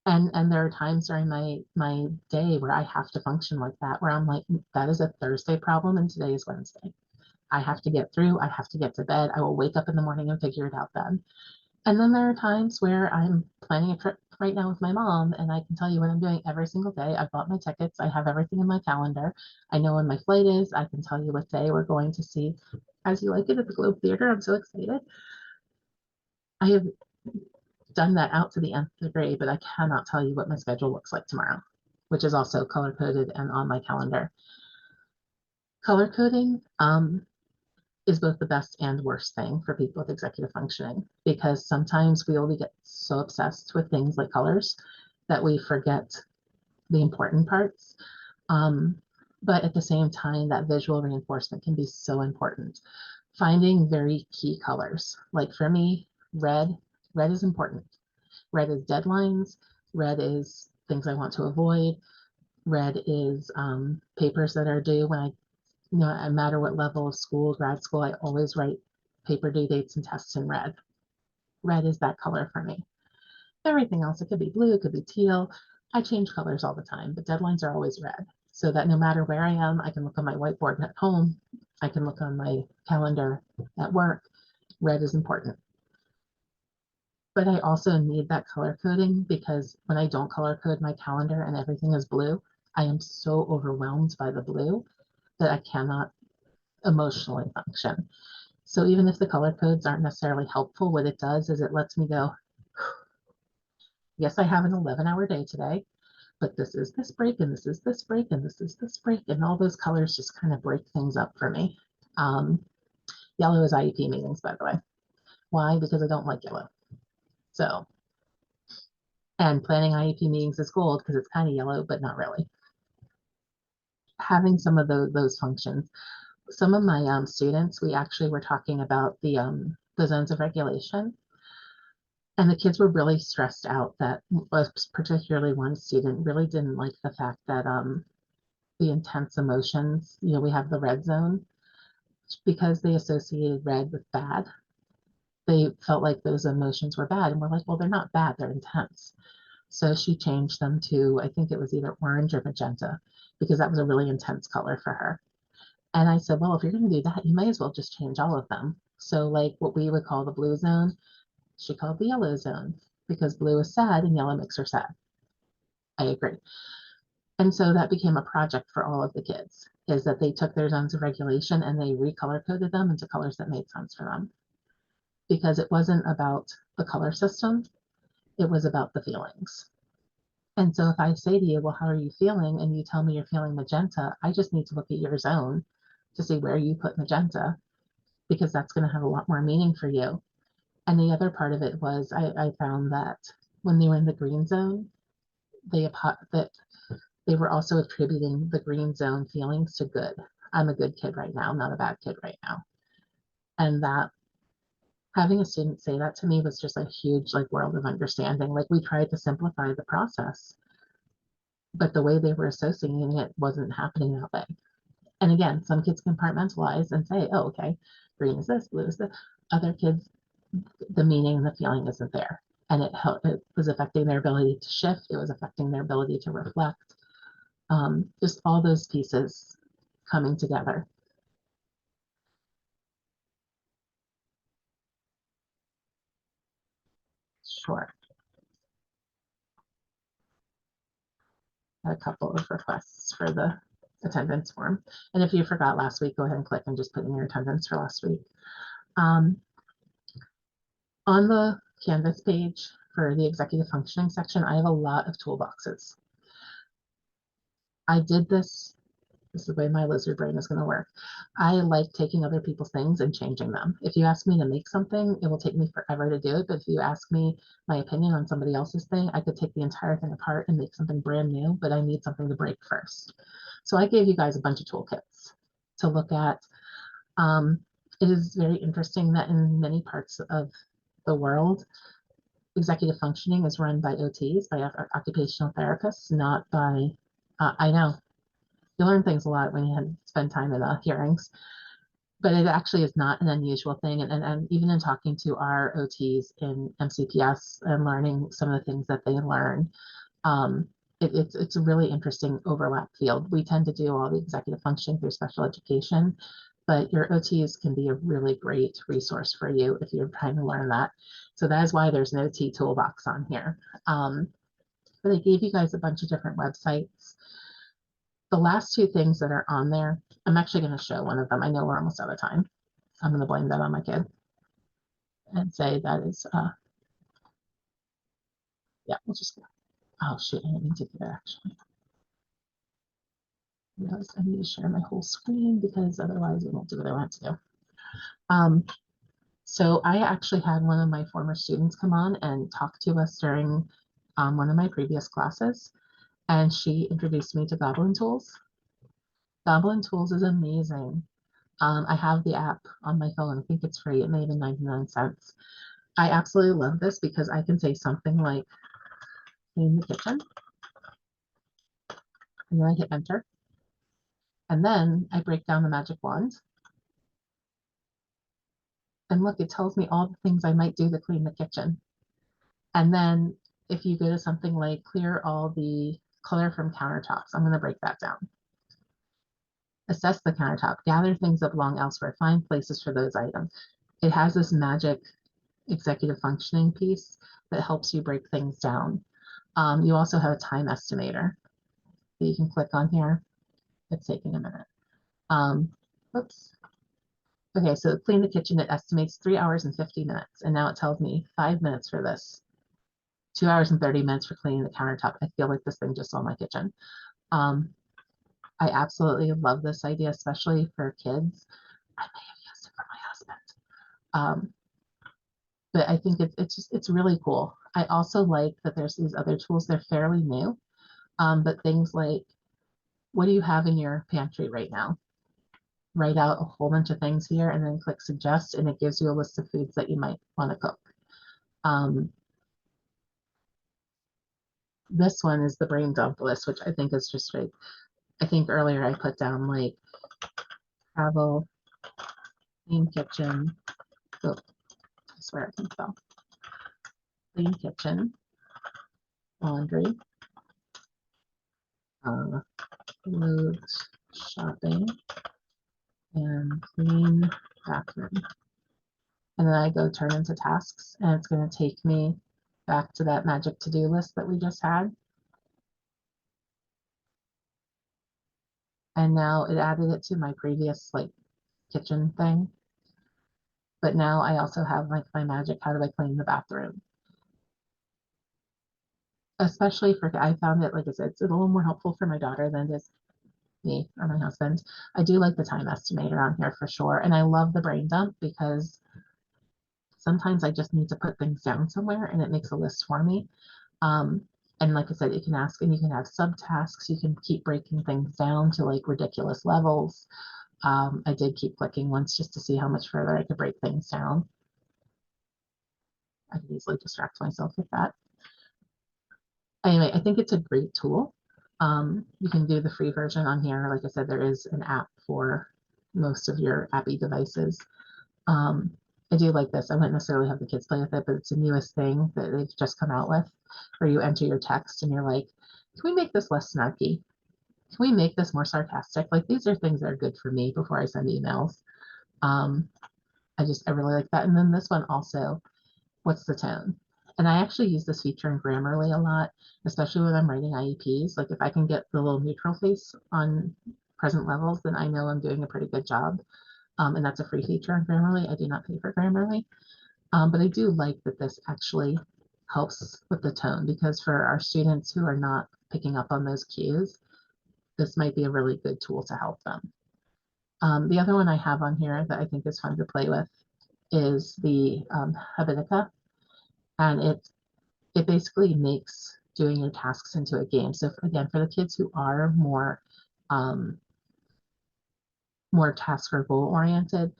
And there are times during my day where I have to function like that, where I'm like, that is a Thursday problem and today is Wednesday. I have to get through, I have to get to bed. I will wake up in the morning and figure it out then. And then there are times where I'm planning a trip right now with my mom, and I can tell you what I'm doing every single day. I've bought my tickets, I have everything in my calendar. I know when my flight is, I can tell you what day we're going to see As You Like It at the Globe Theater. I'm so excited. I have done that out to the nth degree, but I cannot tell you what my schedule looks like tomorrow, which is also color coded and on my calendar. Color coding is both the best and worst thing for people with executive functioning because sometimes we only get so obsessed with things like colors that we forget the important parts. Um, but at the same time, that visual reinforcement can be so important. Finding very key colors, like for me, red is important. Red is deadlines. Red is things I want to avoid. Red is papers that are due when no matter what level of school, grad school, I always write paper due dates and tests in red. Red is that color for me. Everything else, it could be blue, it could be teal. I change colors all the time, but deadlines are always red. So that no matter where I am, I can look on my whiteboard at home, I can look on my calendar at work. Red is important. But I also need that color coding because when I don't color code my calendar and everything is blue, I am so overwhelmed by the blue that I cannot emotionally function. So even if the color codes aren't necessarily helpful, what it does is it lets me go, yes, I have an 11-hour day today, but this is this break and this is this break and this is this break. And all those colors just kind of break things up for me. Yellow is IEP meetings, by the way. Why? Because I don't like yellow. So, and planning IEP meetings is gold because it's kind of yellow, but not really. Having some of those functions. Some of my students, we actually were talking about the zones of regulation. And the kids were really stressed out that was particularly one student really didn't like the fact that the intense emotions, we have the red zone because they associated red with bad. They felt like those emotions were bad. And we're like, well, they're not bad, they're intense. So she changed them to, I think it was either orange or magenta, because that was a really intense color for her. And I said, well, if you're going to do that, you might as well just change all of them. So, like what we would call the blue zone, she called the yellow zone because blue is sad and yellow makes her sad. I agree. And so that became a project for all of the kids, is that they took their zones of regulation and they recolor coded them into colors that made sense for them. Because it wasn't about the color system, it was about the feelings. And so if I say to you, well, how are you feeling? And you tell me you're feeling magenta, I just need to look at your zone to see where you put magenta, because that's going to have a lot more meaning for you. And the other part of it was I found that when they were in the green zone, that they were also attributing the green zone feelings to good. I'm a good kid right now, not a bad kid right now. And that having a student say that to me was just a huge world of understanding. Like we tried to simplify the process, but the way they were associating it wasn't happening that way. And again, some kids compartmentalize and say, oh, okay, green is this, blue is this. Other kids, the meaning and the feeling isn't there. And it was affecting their ability to shift. It was affecting their ability to reflect. Just all those pieces coming together. sure. A couple of requests for the attendance form. And if you forgot last week, go ahead and click and just put in your attendance for last week. On the Canvas page for the executive functioning section, I have a lot of toolboxes. I did this is the way my lizard brain is going to work. I like taking other people's things and changing them. If you ask me to make something, it will take me forever to do it. But if you ask me my opinion on somebody else's thing, I could take the entire thing apart and make something brand new, but I need something to break first. So I gave you guys a bunch of toolkits to look at. It is very interesting that in many parts of the world, executive functioning is run by OTs, by occupational therapists, not by, I know, you learn things a lot when you spend time in the hearings, but it actually is not an unusual thing. And even in talking to our OTs in MCPS and learning some of the things that they learn, it's a really interesting overlap field. We tend to do all the executive functioning through special education, but your OTs can be a really great resource for you if you're trying to learn that. So that is why there's an OT toolbox on here. But I gave you guys a bunch of different websites. The last two things that are on there, I'm actually going to show one of them. I know we're almost out of time. I'm going to blame that on my kid and say that is, yeah, we'll just go. Oh, shoot, I didn't mean to do that actually. Yes, I need to share my whole screen because otherwise it won't do what I want to do. So I actually had one of my former students come on and talk to us during one of my previous classes, and she introduced me to Goblin Tools. Goblin Tools is amazing. I have the app on my phone. I think it's free. It may have been 99 cents. I absolutely love this because I can say something like clean the kitchen, and then I hit enter. And then I break down the magic wand. And look, it tells me all the things I might do to clean the kitchen. And then if you go to something like clear all the clutter from countertops, I'm going to break that down. Assess the countertop, gather things that belong elsewhere, find places for those items. It has this magic executive functioning piece that helps you break things down. You also have a time estimator that you can click on here. It's taking a minute. Oops. Okay, so clean the kitchen, it estimates 3 hours and 50 minutes. And now it tells me 5 minutes for this, 2 hours and 30 minutes for cleaning the countertop. I feel like this thing just saw my kitchen. I absolutely love this idea, especially for kids. I may have used it for my husband. But I think it's really cool. I also like that there's these other tools. They're fairly new, but things like, what do you have in your pantry right now? Write out a whole bunch of things here and then click suggest, and it gives you a list of foods that you might want to cook. This one is the brain dump list, which I think is just great. I think earlier I put down like travel, clean kitchen. Oh, I swear I can spell. Clean kitchen, laundry, clothes, shopping, and clean bathroom. And then I go turn into tasks, and it's going to take me back to that magic to-do list that we just had. And now it added it to my previous like kitchen thing. But now I also have like my magic, how do I clean the bathroom? Especially for, I found it, like I said, it's a little more helpful for my daughter than it is me or my husband. I do like the time estimator on here for sure. And I love the brain dump because sometimes I just need to put things down somewhere and it makes a list for me. And like I said, you can ask and you can have subtasks. You can keep breaking things down to like ridiculous levels. I did keep clicking once just to see how much further I could break things down. I could easily distract myself with that. Anyway, I think it's a great tool. You can do the free version on here. Like I said, there is an app for most of your Appy devices. I do like this. I wouldn't necessarily have the kids play with it, but it's the newest thing that they've just come out with, where you enter your text and you're like, can we make this less snarky? Can we make this more sarcastic? Like, these are things that are good for me before I send emails. I really like that. And then this one also, what's the tone? And I actually use this feature in Grammarly a lot, especially when I'm writing IEPs. Like if I can get the little neutral face on present levels, then I know I'm doing a pretty good job. And that's a free feature on Grammarly. I do not pay for Grammarly. But I do like that this actually helps with the tone, because for our students who are not picking up on those cues, this might be a really good tool to help them. The other one I have on here that I think is fun to play with is the Habitica, and it basically makes doing your tasks into a game. So again, for the kids who are um, more task or goal oriented,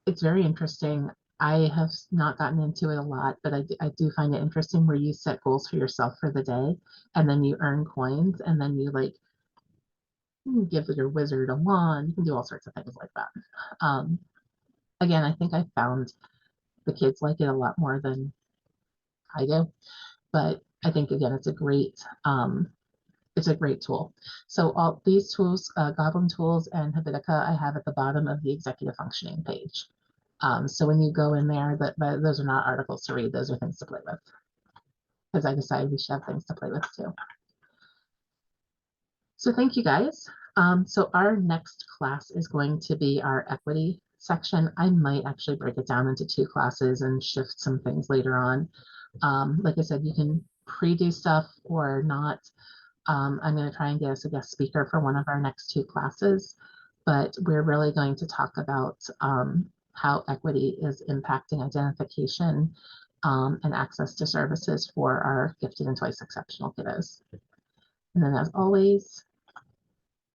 it's very interesting. I have not gotten into it a lot, but I do find it interesting where you set goals for yourself for the day, and then you earn coins, and then you like give your wizard a wand. You can do all sorts of things like that. Again, I think I found the kids like it a lot more than I do, but I think again it's a great tool. So all these tools, Goblin Tools and Habitica, I have at the bottom of the executive functioning page. So when you go in there, but those are not articles to read, those are things to play with. Because I decided we should have things to play with too. So thank you guys. So our next class is going to be our equity section. I might actually break it down into 2 classes and shift some things later on. Like I said, you can pre-do stuff or not. I'm going to try and get us a guest speaker for one of our next 2 classes, but we're really going to talk about how equity is impacting identification and access to services for our gifted and twice exceptional kiddos. And then as always,